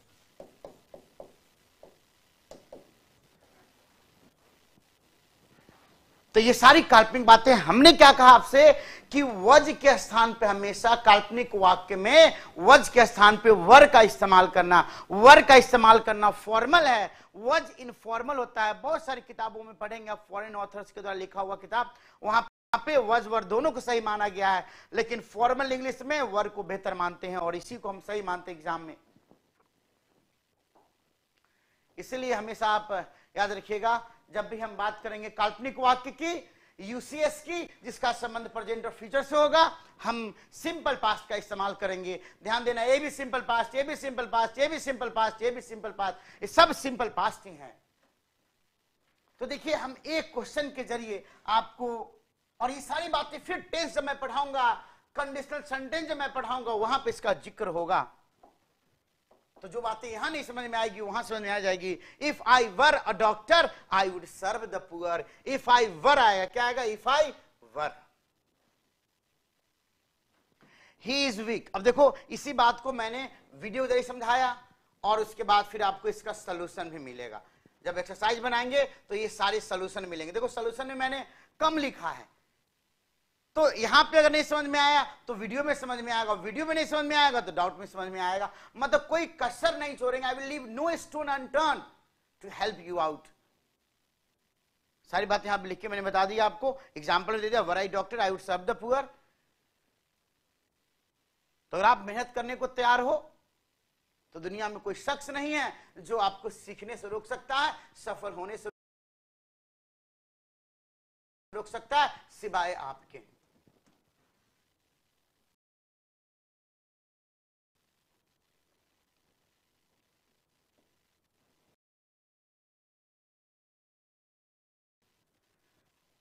तो ये सारी काल्पनिक बातें। हमने क्या कहा आपसे कि वज के स्थान पे हमेशा काल्पनिक वाक्य में वज के स्थान पे वर का इस्तेमाल करना, वर का इस्तेमाल करना फॉर्मल है, वज इनफॉर्मल होता है। बहुत सारी किताबों में पढ़ेंगे आप, फॉरेन ऑथर्स के द्वारा लिखा हुआ किताब, वहां पे वज वर दोनों को सही माना गया है, लेकिन फॉर्मल इंग्लिश में वर को बेहतर मानते हैं और इसी को हम सही मानते हैं एग्जाम में। इसलिए हमेशा आप याद रखिएगा, जब भी हम बात करेंगे काल्पनिक वाक्य की, यूसीएस की, जिसका संबंध प्रेजेंट और फ्यूचर से होगा, हम सिंपल पास्ट का इस्तेमाल करेंगे। ध्यान देना, ये भी सिंपल पास्ट, ये भी सिंपल पास्ट, ये भी सिंपल पास्ट, ये भी सिंपल पास्ट, ये सब सिंपल पास्ट ही हैं। तो देखिए, हम एक क्वेश्चन के जरिए आपको, और ये सारी बातें फिर टेंस जब मैं पढ़ाऊंगा, कंडीशनल सेंटेंस जब मैं पढ़ाऊंगा, वहां पे इसका जिक्र होगा। तो जो बातें यहां नहीं समझ में आएगी वहां समझ में आ जाएगी। If I were a doctor I would serve the poor. If I were आएगा, क्या आएगा, if I were. He is weak. अब देखो, इसी बात को मैंने वीडियो जरिए समझाया और उसके बाद फिर आपको इसका सोल्यूशन भी मिलेगा। जब एक्सरसाइज बनाएंगे तो ये सारे सोल्यूशन मिलेंगे। देखो, सोल्यूशन में मैंने कम लिखा है, तो यहां पे अगर नहीं समझ में आया तो वीडियो में समझ में आएगा, वीडियो में नहीं समझ में आएगा तो डाउट में समझ में आएगा। मतलब कोई कसर नहीं छोड़ेंगे। I will leave no stone unturned to help you out. सारी बातें यहां पे लिख के मैंने बता दी आपको, एग्जांपल दे दिया। Were I doctor I would serve the poor. तो अगर आप मेहनत करने को तैयार हो तो दुनिया में कोई शख्स नहीं है जो आपको सीखने से रोक सकता है, सफल होने से रोक सकता है, सिवाय आपके।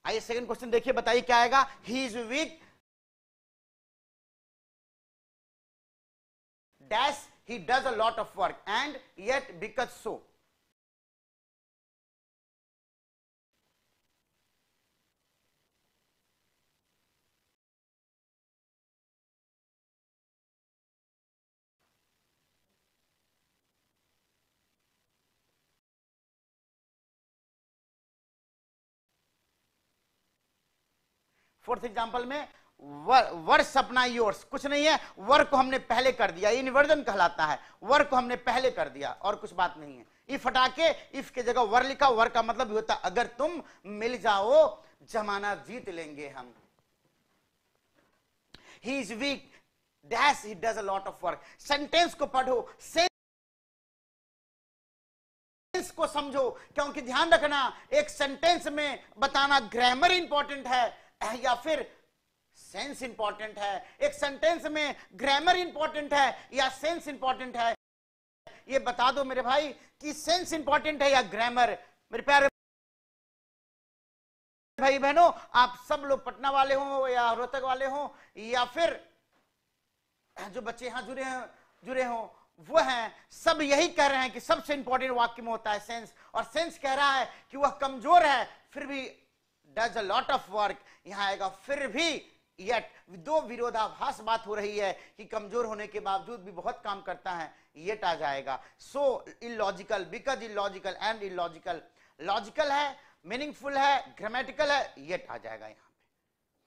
आइए सेकंड क्वेश्चन देखिए, बताइए क्या आएगा। ही is week dash he does a lot of work and yet because so. Fourth example में वर सपना योर्स, कुछ नहीं है, वर को हमने पहले कर दिया, इन्वर्जन कहलाता है, वर को हमने पहले कर दिया और कुछ बात नहीं है। इफ हटा के इफ के जगह वर लिखा, वर का मतलब भी होता है अगर तुम मिल जाओ जमाना जीत लेंगे हम। ही is week dash he does a lot of work. Sentence को पढ़ो, सेंस को समझो, क्योंकि ध्यान रखना एक सेंटेंस में बताना ग्रामर इंपॉर्टेंट है या फिर सेंस इंपॉर्टेंट है। एक सेंटेंस में ग्रामर इंपॉर्टेंट है या सेंस इंपॉर्टेंट है, ये बता दो मेरे भाई कि सेंस इंपॉर्टेंट है या ग्रामर। मेरे प्यारे भाई बहनों, आप सब लोग पटना वाले हो या रोहतक वाले हो या फिर जो बच्चे यहां जुड़े हो वो हैं, सब यही कह रहे हैं कि सबसे इंपॉर्टेंट वाक्य में होता है सेंस, और सेंस कह रहा है कि वह कमजोर है फिर भी does a lot of work. यहां आएगा फिर भी, येट, दो विरोधाभास बात हो रही है कि कमजोर होने के बावजूद भी बहुत काम करता है, येट आ जाएगा। So illogical, because illogical and illogical, logical है, मीनिंगफुल है, ग्रामेटिकल है, येट आ जाएगा यहां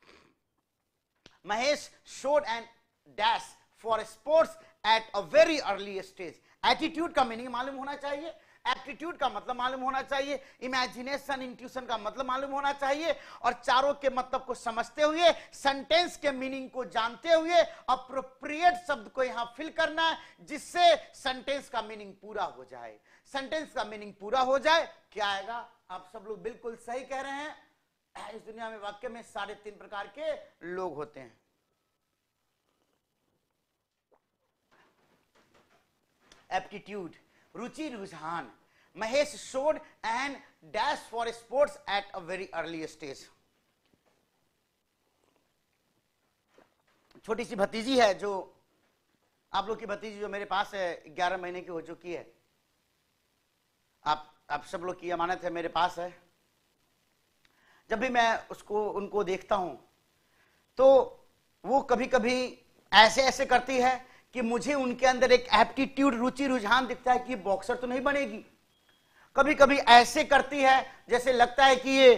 पे। Mahesh showed and dash for sports at a very early stage. Attitude का मीनिंग मालूम होना चाहिए, एप्टीट्यूड का मतलब मालूम होना चाहिए, इमेजिनेशन इंट्यूशन का मतलब मालूम होना चाहिए, और चारों के मतलब को समझते हुए, सेंटेंस के मीनिंग को जानते हुए अप्रोप्रिएट शब्द को यहां फिल करना है जिससे सेंटेंस का मीनिंग पूरा हो जाए। सेंटेंस का मीनिंग पूरा हो जाए, क्या आएगा? आप सब लोग बिल्कुल सही कह रहे हैं। इस दुनिया में वाक्य में 3.5 प्रकार के लोग होते हैं। एप्टीट्यूड, रुचि रुझान। Mahesh showed and dash for sports at a very early stage. छोटी सी भतीजी है, जो आप लोग की भतीजी जो मेरे पास है, 11 महीने की हो चुकी है। आप सब लोग की अमानत है, मेरे पास है। जब भी मैं उनको देखता हूं तो वो कभी कभी ऐसे ऐसे करती है कि मुझे उनके अंदर एक एप्टीट्यूड, रुचि रुझान दिखता है कि बॉक्सर तो नहीं बनेगी। कभी कभी ऐसे करती है जैसे लगता है कि ये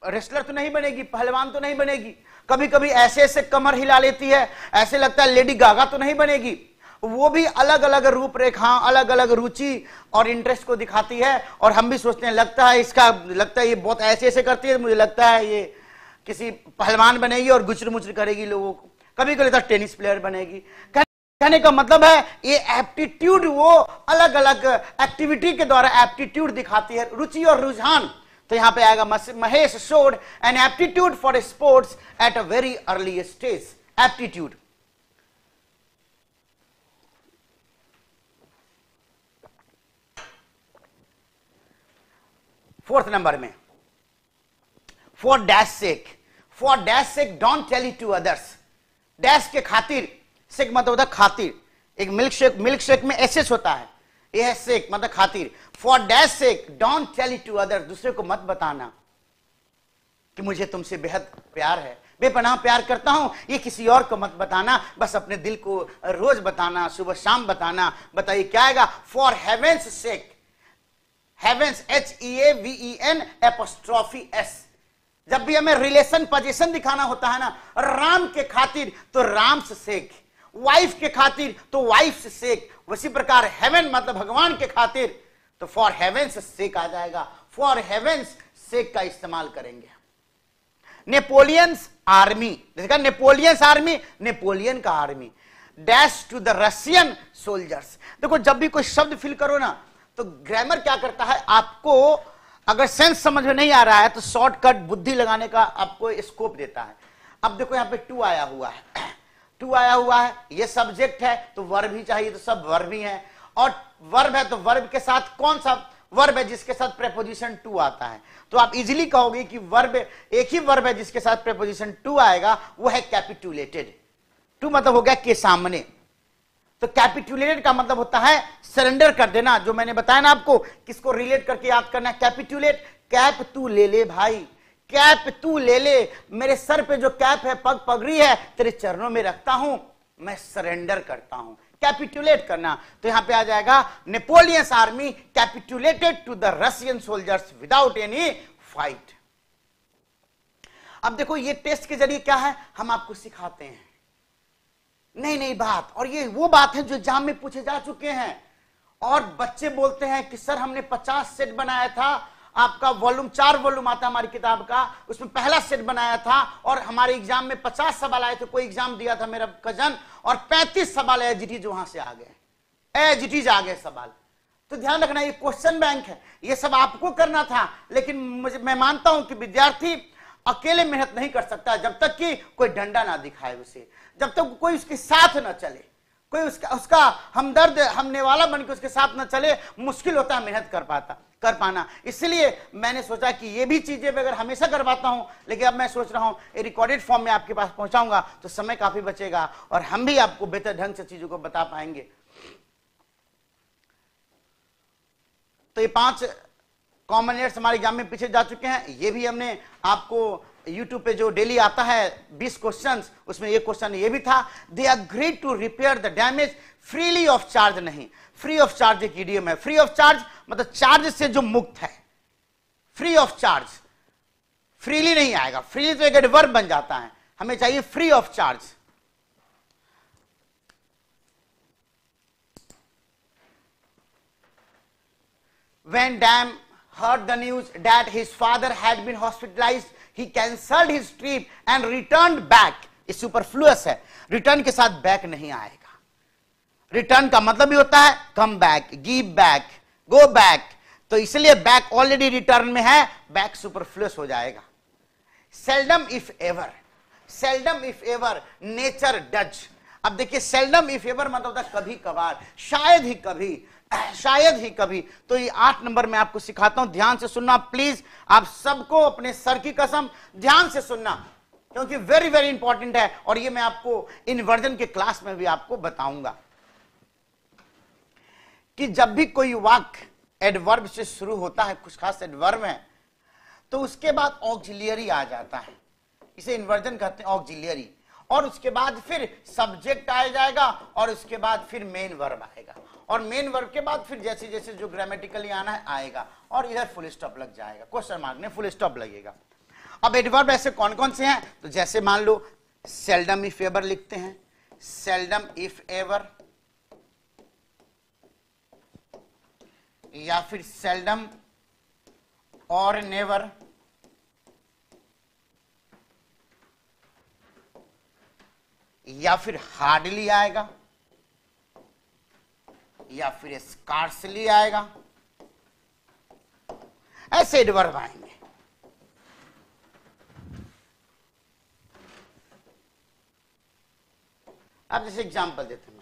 रेसलर तो नहीं बनेगी, पहलवान तो नहीं बनेगी। कभी कभी ऐसे ऐसे कमर हिला लेती है, ऐसे लगता है लेडी गागा तो नहीं बनेगी। वो भी अलग अलग रूपरेखा, अलग अलग रुचि और इंटरेस्ट को दिखाती है, और हम भी सोचते हैं लगता है ये बहुत ऐसे ऐसे करती है, मुझे लगता है ये किसी पहलवान बनेगी और गुचर मुचर करेगी लोगों को। कभी कभी लगता है टेनिस प्लेयर बनेगी। कहने का मतलब है ये एप्टीट्यूड वो अलग अलग एक्टिविटी के द्वारा एप्टीट्यूड दिखाती है, रुचि और रुझान। तो यहां पे आएगा Mahesh showed an aptitude for sports at a very early stage. Aptitude. Fourth number में, for dash sake don't tell it to others. Dash के खातिर, सेक मतलब होता है खातिर। एक मिल्क शेक में एसएस होता है, यह है सेक मतलब खातिर। For dash sake don't tell it to others, दूसरे को मत बताना कि मुझे तुमसे बेहद प्यार है, बेपनाह प्यार करता हूं, ये किसी और को मत बताना, बस अपने दिल को रोज बताना, सुबह शाम बताना। बताइए क्या आएगा? For heaven's sake. Heaven's HEAVEN apostrophe S। जब भी हमें रिलेशन पोजीशन दिखाना होता है ना, राम के खातिर तो राम्स सेक, वाइफ के खातिर तो वाइफ सेक, उसी प्रकार हेवन मतलब भगवान के खातिर तो फॉर हेवेंस सेक आ जाएगा। फॉर हेवेंस सेक का इस्तेमाल करेंगे। नेपोलियंस आर्मी, देखा नेपोलियंस आर्मी, नेपोलियन का army. Dash to the Russian soldiers. देखो जब भी कोई शब्द फिल करो ना तो ग्रामर क्या करता है, आपको अगर सेंस समझ में नहीं आ रहा है तो शॉर्टकट बुद्धि लगाने का आपको स्कोप देता है। अब देखो यहां पे टू आया हुआ है, टू आया हुआ है, ये सब्जेक्ट है तो वर्ब ही चाहिए, तो सब वर्ब ही है। और वर्ब है तो वर्ब के साथ कौन सा वर्ब है जिसके साथ प्रेपोजिशन टू आता है? तो आप इजीली कहोगे कि वर्ब, एक ही वर्ब है जिसके साथ प्रेपोजिशन टू आएगा, वो है कैपिटुलेटेड। टू मतलब हो गया के सामने। तो कैपिटुलेटेड का मतलब होता है सरेंडर कर देना, जो मैंने बताया ना आपको, किसको रिलेट करके याद करना है? कैपिटुलेट। कैप तू ले ले भाई, कैप तू ले ले, मेरे सर पे जो कैप है, पगड़ी है, तेरे चरणों में रखता हूं, मैं सरेंडर करता हूं। कैपिटुलेट करना। तो यहां पे आ जाएगा Napoleon's army capitulated to the Russian soldiers without any fight. अब देखो ये टेस्ट के जरिए क्या है, हम आपको सिखाते हैं नई नई बात, और ये वो बात है जो एग्जाम में पूछे जा चुके हैं। और बच्चे बोलते हैं कि सर हमने 50 सेट बनाया था, आपका वॉल्यूम 4 वॉल्यूम आता है हमारी किताब का, उसमें पहला सेट बनाया था और हमारे एग्जाम में 50 सवाल आए थे। कोई एग्जाम दिया था मेरा कजन और 35 सवाल एज इट इज वहां से आ गए, एज इट इज आ गए सवाल। तो ध्यान रखना ये क्वेश्चन बैंक है, ये सब आपको करना था। लेकिन मैं मानता हूं कि विद्यार्थी अकेले मेहनत नहीं कर सकता जब तक कि कोई डंडा ना दिखाए उसे, जब तक कोई उसके साथ ना चले, कोई उसका हमदर्द हमने वाला बन के उसके साथ ना चले, मुश्किल होता है मेहनत कर पाना। इसलिए मैंने सोचा कि ये भी चीजें अगर हमेशा करवाता हूं, लेकिन अब मैं सोच रहा हूं रिकॉर्डेड फॉर्म में आपके पास पहुंचाऊंगा तो समय काफी बचेगा और हम भी आपको बेहतर ढंग से चीजों को बता पाएंगे। तो ये 5 कॉमन एयर्स हमारे एग्जाम में पीछे जा चुके हैं। ये भी हमने आपको YouTube पे जो डेली आता है 20 क्वेश्चंस, उसमें ये क्वेश्चन ये भी था, they agreed to repair the damage freely of charge. नहीं, फ्री ऑफ चार्ज एक इडियम है। फ्री ऑफ चार्ज मतलब चार्ज से जो मुक्त है, फ्री ऑफ चार्ज, फ्रीली नहीं आएगा, फ्रीली तो एक एडवर्ब बन जाता है, हमें चाहिए free of charge. When Dam heard the news that his father had been hospitalized, he cancelled his trip and returned back. ये सुपरफ्लुअस है, रिटर्न के साथ बैक नहीं आएगा। रिटर्न का मतलब भी होता है come back, give back, go back, तो इसलिए बैक ऑलरेडी रिटर्न में है, बैक सुपरफ्लुअस हो जाएगा। Seldom if ever, seldom if ever nature does. अब देखिए सेल्डम इफ एवर मतलब होता है कभी कभार, शायद ही कभी, शायद ही कभी। तो ये 8 नंबर में आपको सिखाता हूं, ध्यान से सुनना प्लीज, आप सबको अपने सर की कसम ध्यान से सुनना, क्योंकि वेरी वेरी इंपॉर्टेंट है। और ये मैं आपको इन्वर्जन के क्लास में भी आपको बताऊंगा कि जब भी कोई वाक्य एडवर्ब से शुरू होता है, कुछ खास एडवर्ब है, तो उसके बाद ऑक्सिलियरी आ जाता है, इसे इन्वर्जन कहते हैं ऑक्सिलियरी, और उसके बाद फिर सब्जेक्ट आ जाएगा और उसके बाद फिर मेन वर्ब आएगा, और मेन वर्ब के बाद फिर जैसे जैसे जो ग्रामेटिकली आना है आएगा, और इधर फुल स्टॉप लग जाएगा, क्वेश्चन मार्क में फुल स्टॉप लगेगा। अब एडवर्ब ऐसे कौन कौन से हैं, तो जैसे मान लो सेल्डम इफ एवर लिखते हैं, सेल्डम इफ एवर, या फिर सेल्डम और नेवर, या फिर हार्डली आएगा, या फिर स्कार्सली आएगा, ऐसे एडवर्ब आएंगे। अब जैसे एग्जांपल देते हैं,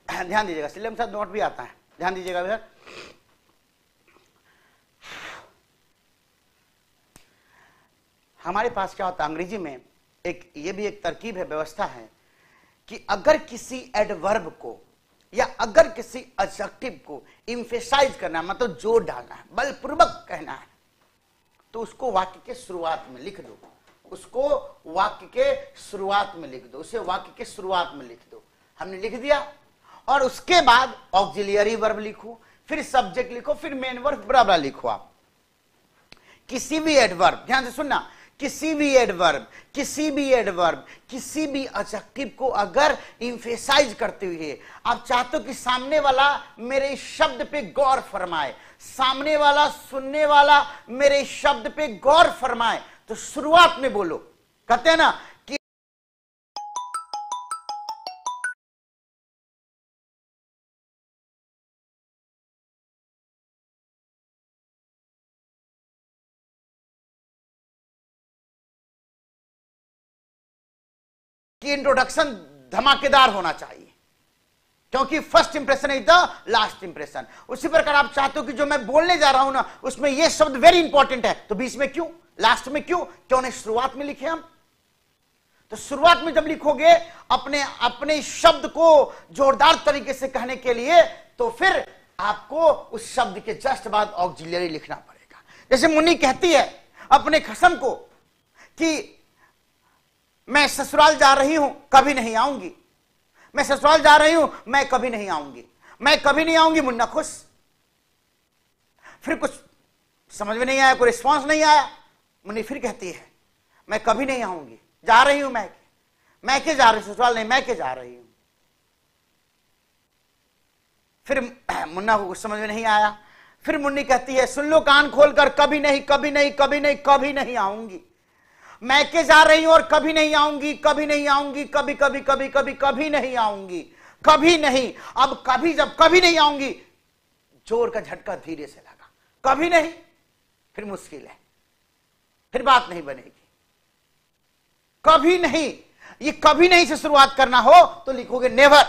ध्यान दीजिएगा, सिलेबस के साथ नोट भी आता है, ध्यान दीजिएगा भैया। हमारे पास क्या होता है अंग्रेजी में, एक ये भी एक तरकीब है, व्यवस्था है कि अगर किसी एडवर्ब को या अगर किसी एडजेक्टिव को एम्फेसाइज करना है, मतलब जोर डालना है, बलपूर्वक कहना है, तो उसको वाक्य के शुरुआत में लिख दो, उसको वाक्य के शुरुआत में लिख दो, उसे वाक्य के शुरुआत में लिख दो। हमने लिख दिया, और उसके बाद ऑक्सिलियरी वर्ब लिखो, फिर सब्जेक्ट लिखो, फिर मेन वर्ब बराबर लिखो। आप किसी भी एडवर्ब, ध्यान से सुनना, किसी भी एडवर्ब, किसी भी एडवर्ब, किसी भी एडजेक्टिव को अगर एम्फेसाइज करते हुए आप चाहते हो कि सामने वाला मेरे शब्द पे गौर फरमाए, सामने वाला सुनने वाला मेरे शब्द पे गौर फरमाए, तो शुरुआत में बोलो, कहते हैं ना कि इंट्रोडक्शन धमाकेदार होना चाहिए। क्योंकि first impression is the last impression. उसी प्रकार आप चाहते हो कि जो मैं बोलने जा रहा हूं ना उसमें ये शब्द वेरी इंपॉर्टेंट है, तो बीच में क्यों, लास्ट में क्यों नहीं शुरुआत में लिखे हम? तो शुरुआत में जब लिखोगे अपने अपने शब्द को जोरदार तरीके से कहने के लिए, तो फिर आपको उस शब्द के जस्ट बाद ऑक्सिलरी लिखना पड़ेगा। जैसे मुन्नी कहती है अपने खसम को कि मैं ससुराल जा रही हूं, कभी नहीं आऊंगी, मैं ससुराल जा रही हूं, मैं कभी नहीं आऊंगी, मैं कभी नहीं आऊंगी। मुन्ना खुश। फिर कुछ समझ में नहीं आया, कोई रिस्पांस नहीं आया, मुन्नी फिर कहती है मैं कभी नहीं आऊंगी, जा रही हूं मैं जा रही हूं, ससुराल नहीं, मैं जा रही हूं। फिर मुन्ना को कुछ समझ में नहीं आया, फिर मुन्नी कहती है सुन लो कान खोलकर, कभी नहीं कभी नहीं कभी नहीं कभी नहीं आऊंगी, मैं के जा रही हूं और कभी नहीं आऊंगी, कभी नहीं आऊंगी, कभी कभी कभी कभी कभी नहीं आऊंगी, कभी नहीं। अब कभी, जब कभी नहीं आऊंगी, जोर का झटका धीरे से लगा, कभी नहीं, फिर मुश्किल है, फिर बात नहीं बनेगी। कभी नहीं, ये कभी नहीं से शुरुआत करना हो तो लिखोगे नेवर।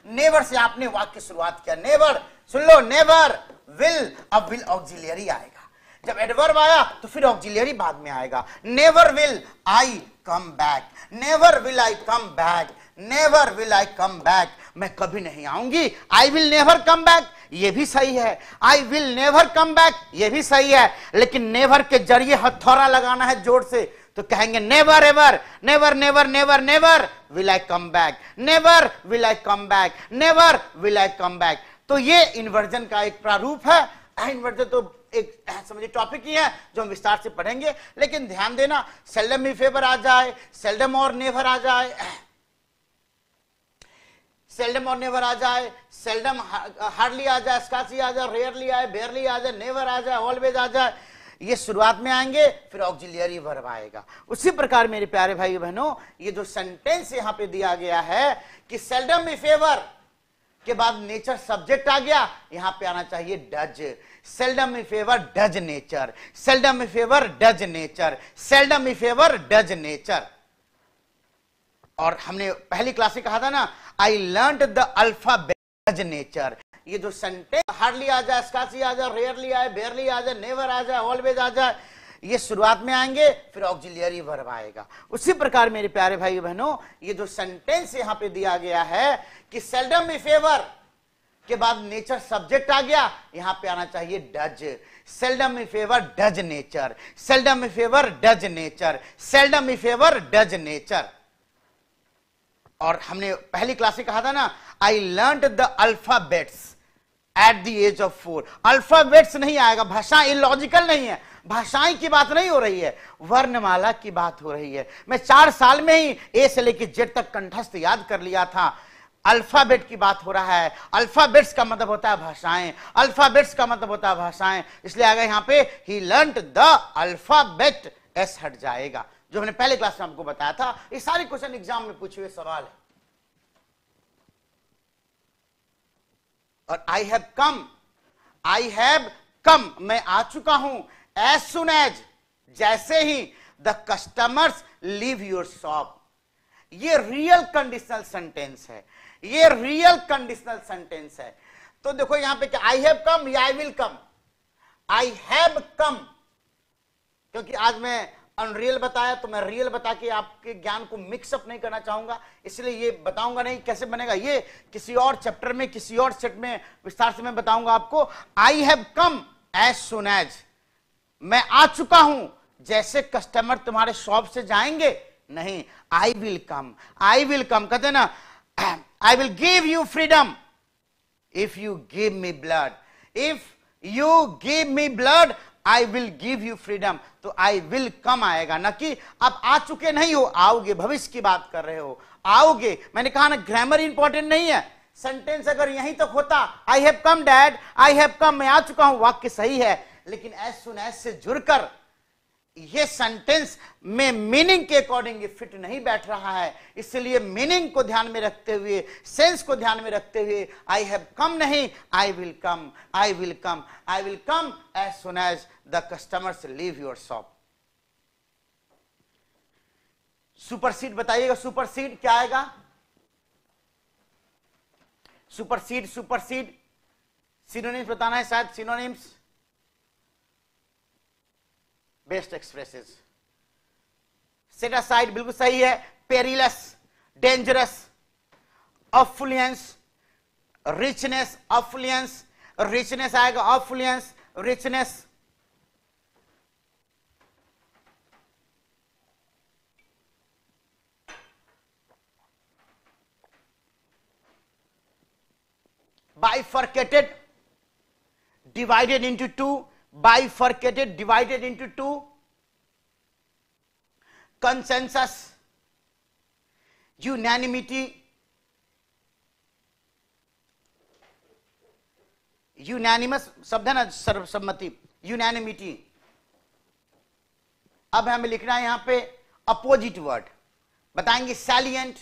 नेवर से आपने वाक्य की शुरुआत किया, never, soon low, never will, अब विल ऑक्सिलरी आएगा। जब एडवर्ब आया तो फिर ऑक्सिलरी बाद में आएगा। Never will I come back, never will I come back, never will I come back, मैं कभी नहीं आऊंगी। I will never come back, ये भी सही है। I will never come back, ये भी सही है, लेकिन नेवर के जरिए हथौड़ा लगाना है जोर से, तो कहेंगे never ever, never never never never will I come back, never will I come back, never will I come back. तो ये इन्वर्जन का एक प्रारूप है। इन्वर्जन तो एक समझिए टॉपिक ही है जो हम विस्तार से पढ़ेंगे, लेकिन ध्यान देना सेल्डम में फेवर आ जाए, सेल्डम और नेवर आ जाए, सेल्डम और नेवर आ जाए, सेल्डम हार्डली आ जाए, स्कार्सली आ जाए, रेयरली आए, बेयरली आ जाए, नेवर आ जाए, ऑलवेज आ जाए, ये शुरुआत में आएंगे, फिर ऑक्सिलरी वर्ब आएगा। उसी प्रकार मेरे प्यारे भाई बहनों, ये जो सेंटेंस यहां पे दिया गया है कि सेल्डम में फेवर के बाद नेचर सब्जेक्ट आ गया, यहां पे आना चाहिए डज। सेल्डम में फेवर डज नेचर, सेल्डम में फेवर डज नेचर, सेल्डम में फेवर डज नेचर। और हमने पहली क्लास में कहा था ना, I learned the alphabet does nature. ये जो सेंटेंस हार्डली आ जाए, स्कार्सली आ जाए, रेयरली आए, बेयरली आ जाए, नेवर आ जाए, ऑलवेज आ जाए, ये शुरुआत में आएंगे, फिर ऑक्सिलरी वर्ब आएगा। उसी प्रकार मेरे प्यारे भाई बहनों, ये जो सेंटेंस यहां पे दिया गया है कि सेल्डम में फेवर के बाद नेचर सब्जेक्ट आ गया, यहां पे आना चाहिए डज। सेल्डम में फेवर डज नेचर, सेल्डम में फेवर डज नेचर, सेल्डम में फेवर डज नेचर। और हमने पहली क्लास में कहा था ना, I learned the alphabets at the age of 4। Alphabets नहीं आएगा, भाषा इलॉजिकल नहीं है, भाषाएं की बात नहीं हो रही है, वर्णमाला की बात हो रही है। मैं 4 साल में ही ए से लेकर जेड तक कंठस्थ याद कर लिया था। अल्फाबेट की बात हो रहा है। अल्फाबेट्स का मतलब होता है भाषाएं, अल्फाबेट्स का मतलब होता है भाषाएं, इसलिए आगे यहां पे ही लर्नड द अल्फाबेट, एस हट जाएगा, जो हमने पहले क्लास में आपको बताया था। ये सारे क्वेश्चन एग्जाम में पूछे हुए सवाल है। और आई हैव कम, मैं आ चुका हूं, एज सुन एज, जैसे ही the customers leave your shop. ये रियल कंडीशनल सेंटेंस है, ये रियल कंडीशनल सेंटेंस है। तो देखो यहां पे क्या, आई हैव कम या आई विल कम? आई हैव कम, क्योंकि आज मैं अनरियल बताया तो मैं रियल बता के आपके ज्ञान को मिक्सअप नहीं करना चाहूंगा, इसलिए ये बताऊंगा नहीं कैसे बनेगा, ये किसी और चैप्टर में किसी और सेट में विस्तार से मैं बताऊंगा आपको। I have come as soon as, मैं आ चुका हूं जैसे कस्टमर तुम्हारे शॉप से जाएंगे, नहीं, I will come, I will कम कहते ना, I will give you freedom if you give me blood, if you give me blood I will give you freedom. तो आई विल कम आएगा, ना कि आप आ चुके नहीं हो, आओगे, भविष्य की बात कर रहे हो, आओगे। मैंने कहा ना ग्रामर इंपॉर्टेंट नहीं है, सेंटेंस अगर यहीं तक होता, आई have come dad, I have कम, मैं आ चुका हूं, वाक्य सही है, लेकिन एज सुन एज से जुड़कर ये सेंटेंस में मीनिंग के अकॉर्डिंग फिट नहीं बैठ रहा है, इसलिए मीनिंग को ध्यान में रखते हुए, सेंस को ध्यान में रखते हुए आई हैव कम नहीं, I will come, I will come, I will come as soon as the customers leave your shop. Supersede बताइएगा, सुपरसीड क्या आएगा? सुपरसीड, सुपरसीड, सिनोनिम्स बताना है शायद, synonyms, best expresses. Set aside बिल्कुल सही है। Perilous, dangerous, affluence, richness, affluence, richness आएगा, affluence, richness. bifurcated, divided into two, bifurcated, divided into two, consensus, unanimity, unanimous शब्द है ना, सर्वसम्मति, यूनैनिमिटी। अब हमें लिखना है यहां पे अपोजिट वर्ड, बताएंगे सैलिएंट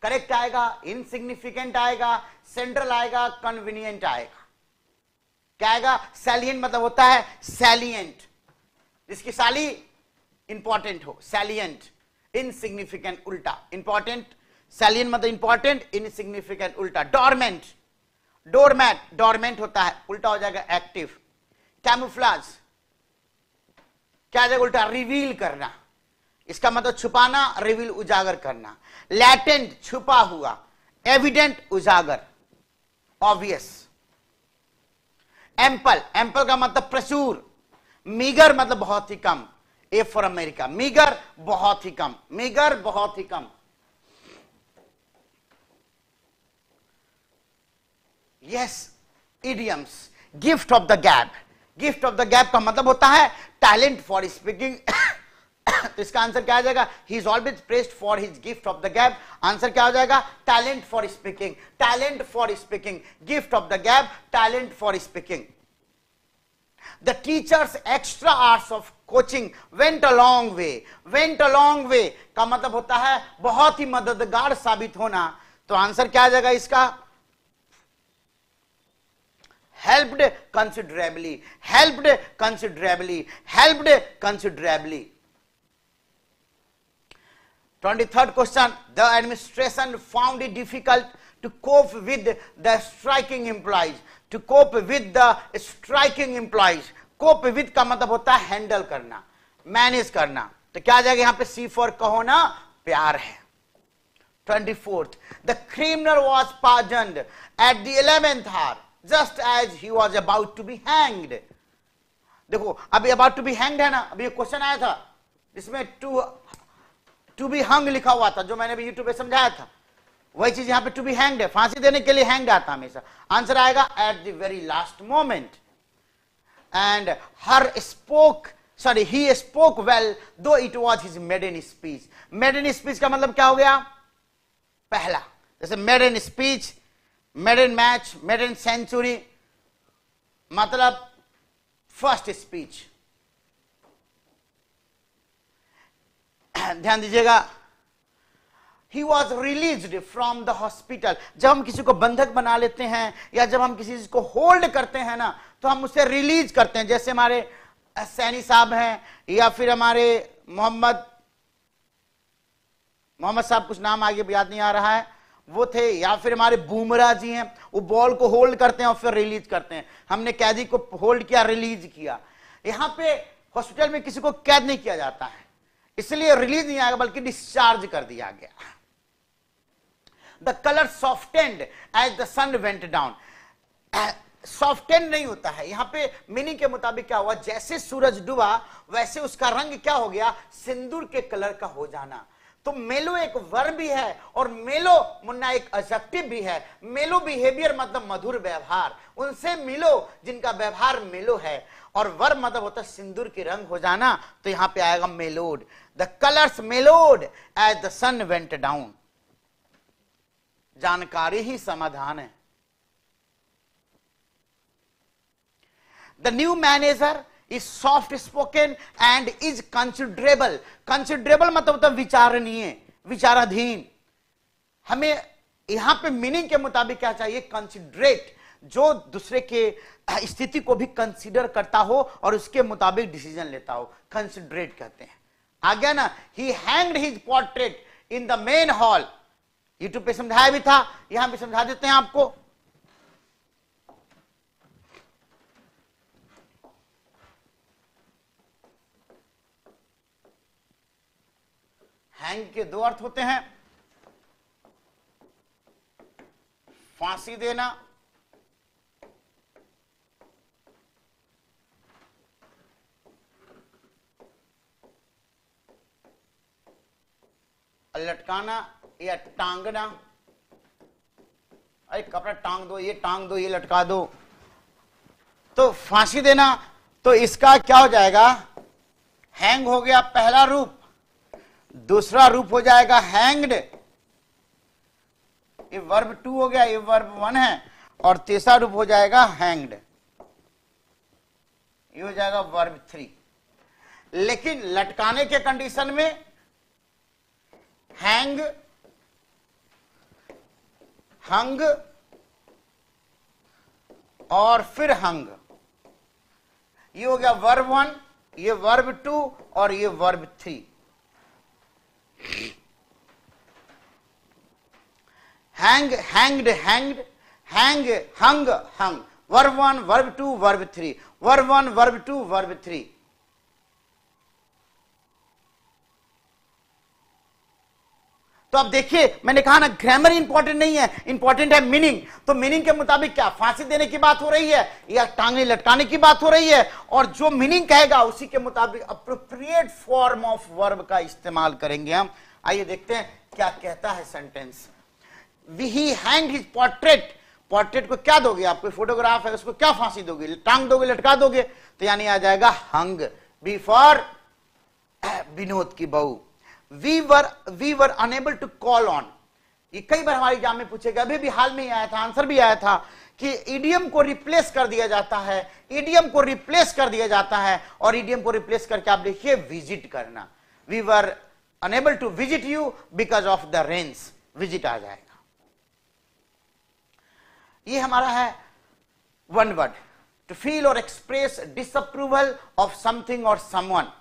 करेक्ट आएगा, इनसिग्निफिकेंट आएगा, सेंट्रल आएगा, कन्वीनियंट आएगा। क्या आएगा? सैलिएंट मतलब होता है सैलिएंट, जिसकी साली इंपॉर्टेंट हो, सैलिएंट। इनसिग्निफिकेंट उल्टा, इंपॉर्टेंट, सैलिएंट मतलब इंपॉर्टेंट, इनसिग्निफिकेंट उल्टा। डोरमेंट, डोरमैट, डोरमेंट होता है, उल्टा हो जाएगा एक्टिव। कैमुफ्लाज, क्या जाएगा उल्टा? रिवील करना, इसका मतलब छुपाना, रिवील उजागर करना। लैटेंट छुपा हुआ, एविडेंट उजागर, ऑब्वियस। एम्पल, एम्पल का मतलब प्रचुर। मीगर मतलब बहुत ही कम, ए फॉर अमेरिका, मीगर बहुत ही कम, मीगर बहुत ही कम। Yes, idioms, gift of the gab, gift of the gab का मतलब होता है टैलेंट फॉर स्पीकिंग। तो इसका आंसर क्या आ जाएगा? He is always praised for his gift of the gab. Answer क्या हो जाएगा? Talent for speaking, talent for speaking, gift of the gab, talent for speaking. The teacher's extra hours of coaching went a long way, went a long way का मतलब होता है बहुत ही मददगार साबित होना। तो आंसर क्या आ जाएगा इसका? helped considerably, helped considerably, helped considerably. 23rd question, the administration found it difficult to cope with the striking employees, to cope with the striking employees. cope with का मतलब होता है हैंडल करना, मैनेज करना। तो क्या आ जाएगा यहां पे? सी फॉर कहो ना, प्यार है। 24th, the criminal was pardoned at the 11th hour just as he was about to be hanged. देखो अभी about to be hanged है ना, अभी ये क्वेश्चन आया था इसमें to be hung लिखा हुआ था, जो मैंने अभी यूट्यूब पे समझाया था, वही चीज यहां पे to be hanged है, फांसी देने के लिए hanged आता हमेशा। आंसर आएगा at the very last moment. And he spoke well though it was his maiden speech. maiden speech का मतलब क्या हो गया? पहला, जैसे maiden speech, maiden match, maiden century, मतलब फर्स्ट स्पीच। ध्यान दीजिएगा, he was released from the hospital। जब हम किसी को बंधक बना लेते हैं या जब हम किसी चीज को होल्ड करते हैं ना, तो हम उसे रिलीज करते हैं। जैसे हमारे सैनी साहब हैं, या फिर हमारे मोहम्मद साहब, कुछ नाम आगे याद नहीं आ रहा है, वो थे, या फिर हमारे बुमराह जी हैं, वो बॉल को होल्ड करते हैं और फिर रिलीज करते हैं। हमने कैदी को होल्ड किया, रिलीज किया। यहां पे हॉस्पिटल में किसी को कैद नहीं किया जाता है, इसलिए रिलीज नहीं आएगा बल्कि डिस्चार्ज कर दिया गया। The colour softened as the sun went down. Softened नहीं होता है, यहां पे मीनिंग के मुताबिक क्या हुआ? जैसे सूरज डूबा वैसे उसका रंग क्या हो गया? सिंदूर के कलर का हो जाना। तो मेलो एक वर्ब भी है और मेलो मुन्ना एक एडजेक्टिव भी है। मेलो बिहेवियर मतलब मधुर व्यवहार, उनसे मिलो जिनका व्यवहार मेलो है, और वर्ब मतलब होता है सिंदूर के रंग हो जाना। तो यहां पे आएगा mellowed. The colours mellowed as the sun went down. जानकारी ही समाधान है। The new manager is soft spoken and is considerable। considerable मतलब होता है विचारणीय, विचाराधीन। हमें यहां पे मीनिंग के मुताबिक क्या चाहिए? कंसिडरेट, जो दूसरे के स्थिति को भी कंसीडर करता हो और उसके मुताबिक डिसीजन लेता हो, कंसिडरेट कहते हैं। आ गया ना? he hanged his portrait in the main hall। YouTube पे समझाया भी था, यहां भी समझा देते हैं आपको। हैंग के दो अर्थ होते हैं, फांसी देना लटकाना या टांगना। अरे कपड़ा टांग दो, ये टांग दो, ये लटका दो। तो फांसी देना, तो इसका क्या हो जाएगा, हैंग हो गया पहला रूप, दूसरा रूप हो जाएगा हैंग्ड, ये वर्ब 2 हो गया, ये वर्ब 1 है, और तीसरा रूप हो जाएगा हैंग्ड, ये हो जाएगा वर्ब 3। लेकिन लटकाने के कंडीशन में हैंग, हंग और फिर हंग, ये हो गया वर्ब 1, ये वर्ब 2 और ये verb 3। Hang, hanged, hanged, hang, hung, hung, verb 1, verb 2, verb 3, verb 1, verb 2, verb 3। तो अब देखिए, मैंने कहा ना ग्रामर इंपॉर्टेंट नहीं है, इंपॉर्टेंट है मीनिंग। तो मीनिंग के मुताबिक क्या फांसी देने की बात हो रही है या टांगने लटकाने की बात हो रही है, और जो मीनिंग कहेगा उसी के मुताबिक अप्रोप्रिएट फॉर्म ऑफ वर्ब का इस्तेमाल करेंगे हम। आइए देखते हैं क्या कहता है सेंटेंस। ही हैंग्ड हिज पोर्ट्रेट, पोर्ट्रेट को क्या दोगे आप, कोई फोटोग्राफ है उसको क्या फांसी दोगे, टांग दोगे, लटका दोगे, तो यानी आ जाएगा हंग। बी फॉर विनोद की बहू। We were unable to call on, ये कई बार हमारे एग्जाम में पूछेगा, अभी भी हाल में ही आया था, आंसर भी आया था कि इडियम को रिप्लेस कर दिया जाता है, इडियम को रिप्लेस कर दिया जाता है, और इडियम को रिप्लेस करके आप देखिए विजिट करना। We were unable to visit you because of the rains, visit आ जाएगा। ये हमारा है वन वर्ड, टू फील और एक्सप्रेस डिसअप्रूवल ऑफ समथिंग और समवन।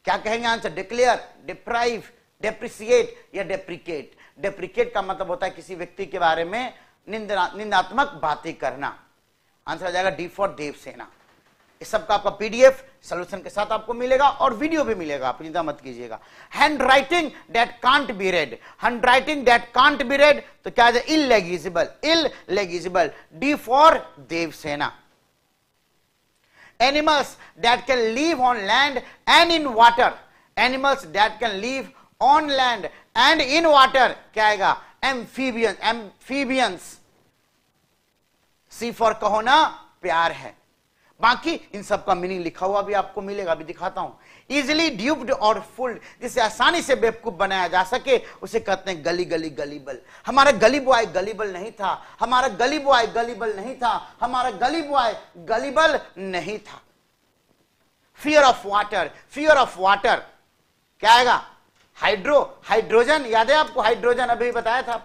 क्या कहेंगे आंसर, डिक्लेयर, डिप्राइव, डेप्रिसिएट या डेप्रिकेट। डेप्रिकेट का मतलब होता है किसी व्यक्ति के बारे में निंदात्मक बातें करना। आंसर आ जाएगा डी फॉर देवसेना। इस सब का आपका पीडीएफ सॉल्यूशन के साथ आपको मिलेगा और वीडियो भी मिलेगा, आप चिंता मत कीजिएगा। Handwriting that can't be read, handwriting that can't be read, तो क्या आ जाए illegible, illegible, D for Devsena. Animals that can live on land and in water, animals that can live on land and in water, क्या आएगा amphibians, amphibians। C for कहो ना प्यार है। बाकी इन सब का मीनिंग लिखा हुआ भी आपको मिलेगा, अभी दिखाता हूं। इजिली ड्यूप्ड और फुल्ड, जिसे आसानी से बेवकूफ बनाया जा सके उसे कहते हैं गली गली गलीबल। हमारा गली बॉय गलीबल नहीं था, हमारा गली बॉय गलीबल नहीं था, हमारा गली बॉय गलीबल नहीं था। Fear of water, fear of water क्या आएगा हाइड्रोजन, याद है आपको हाइड्रोजन, अभी बताया था।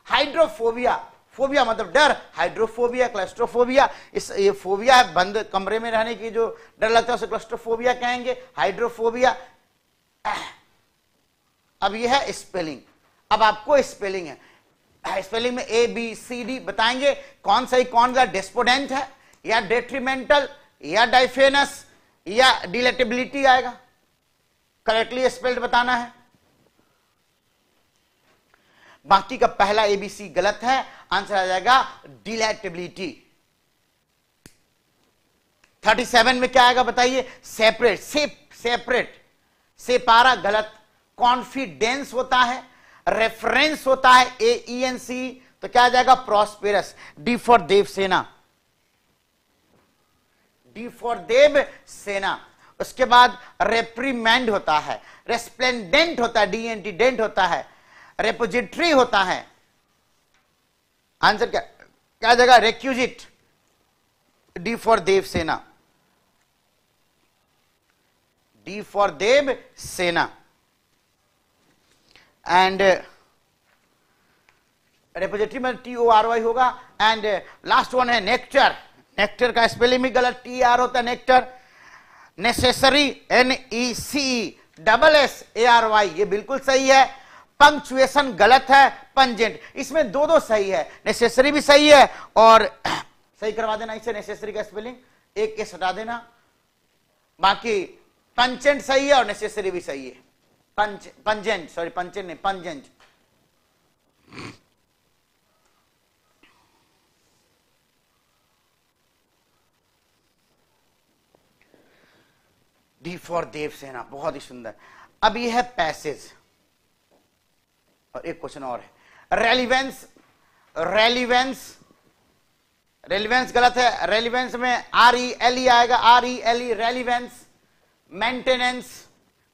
हाइड्रोफोबिया, फोबिया मतलब डर, हाइड्रोफोबिया, क्लस्ट्रोफोबिया, ये फोबिया है बंद कमरे में रहने की जो डर लगता है उसे क्लस्ट्रोफोबिया कहेंगे, हाइड्रोफोबिया। अब ये है स्पेलिंग, अब आपको स्पेलिंग है, स्पेलिंग में ए बी सी डी बताएंगे कौन सही कौन सा डेस्पोडेंट है या डेट्रीमेंटल या डाइफेनस या डिलेटेबिलिटी आएगा, करेक्टली स्पेल्ड बताना है। बाकी का पहला एबीसी गलत है, आंसर आ जाएगा डिलेटेबिलिटी। 37 में क्या आएगा बताइए, सेपरेट, सेपरेट, सेपारा गलत। कॉन्फिडेंस होता है, रेफरेंस होता है AENC, तो क्या आ जाएगा prosperous, D for Devsena, D for Devsena. उसके बाद रेप्रीमेंड होता है, रेस्प्लेंडेंट होता है, DNT डेंट होता है, रेपोजिटरी होता है। आंसर क्या जगह रेक्यूजिट, डी फॉर देव सेना, डी फॉर देव सेना। एंड रेपोजिटरी में TORY होगा। एंड लास्ट वन है नेक्टर, नेक्टर का स्पेलिंग भी गलत, TR होता है नेक्टर। नेसेसरी NECESSARY, ये बिल्कुल सही है। पंक्चुएशन गलत है, पंजेंट, इसमें दो सही है, नेसेसरी भी सही है और सही करवा देना इसे, नेसेसरी का स्पेलिंग एक हटा देना, बाकी पंजेंट सही है और नेसेसरी भी सही है। पंजेंट, सॉरी पंजेंट नहीं, पंजेंट। डी फॉर देवसेना, बहुत ही सुंदर। अब ये है पैसेज, और एक क्वेश्चन और है रेलिवेंस। रेलिवेंस, रेलिवेंस गलत है, रेलिवेंस में RELE आएगा, RELE रेलिवेंस। मेंटेनेंस,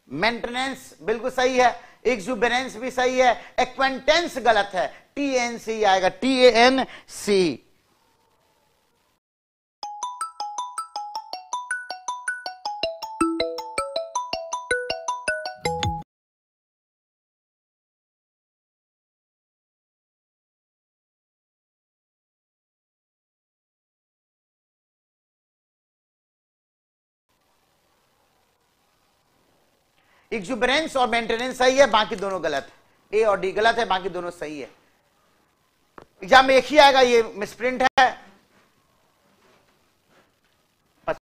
मेंटेनेंस बिल्कुल सही है, एक्सुबरेंस भी सही है, एक्वेंटेंस गलत है, TANC आएगा, TANC। एक्सुबरेंस और मेंटेनेंस सही है, बाकी दोनों गलत है। A और D गलत है, बाकी दोनों सही है। एग्जाम में एक ही आएगा, ये मिसप्रिंट है।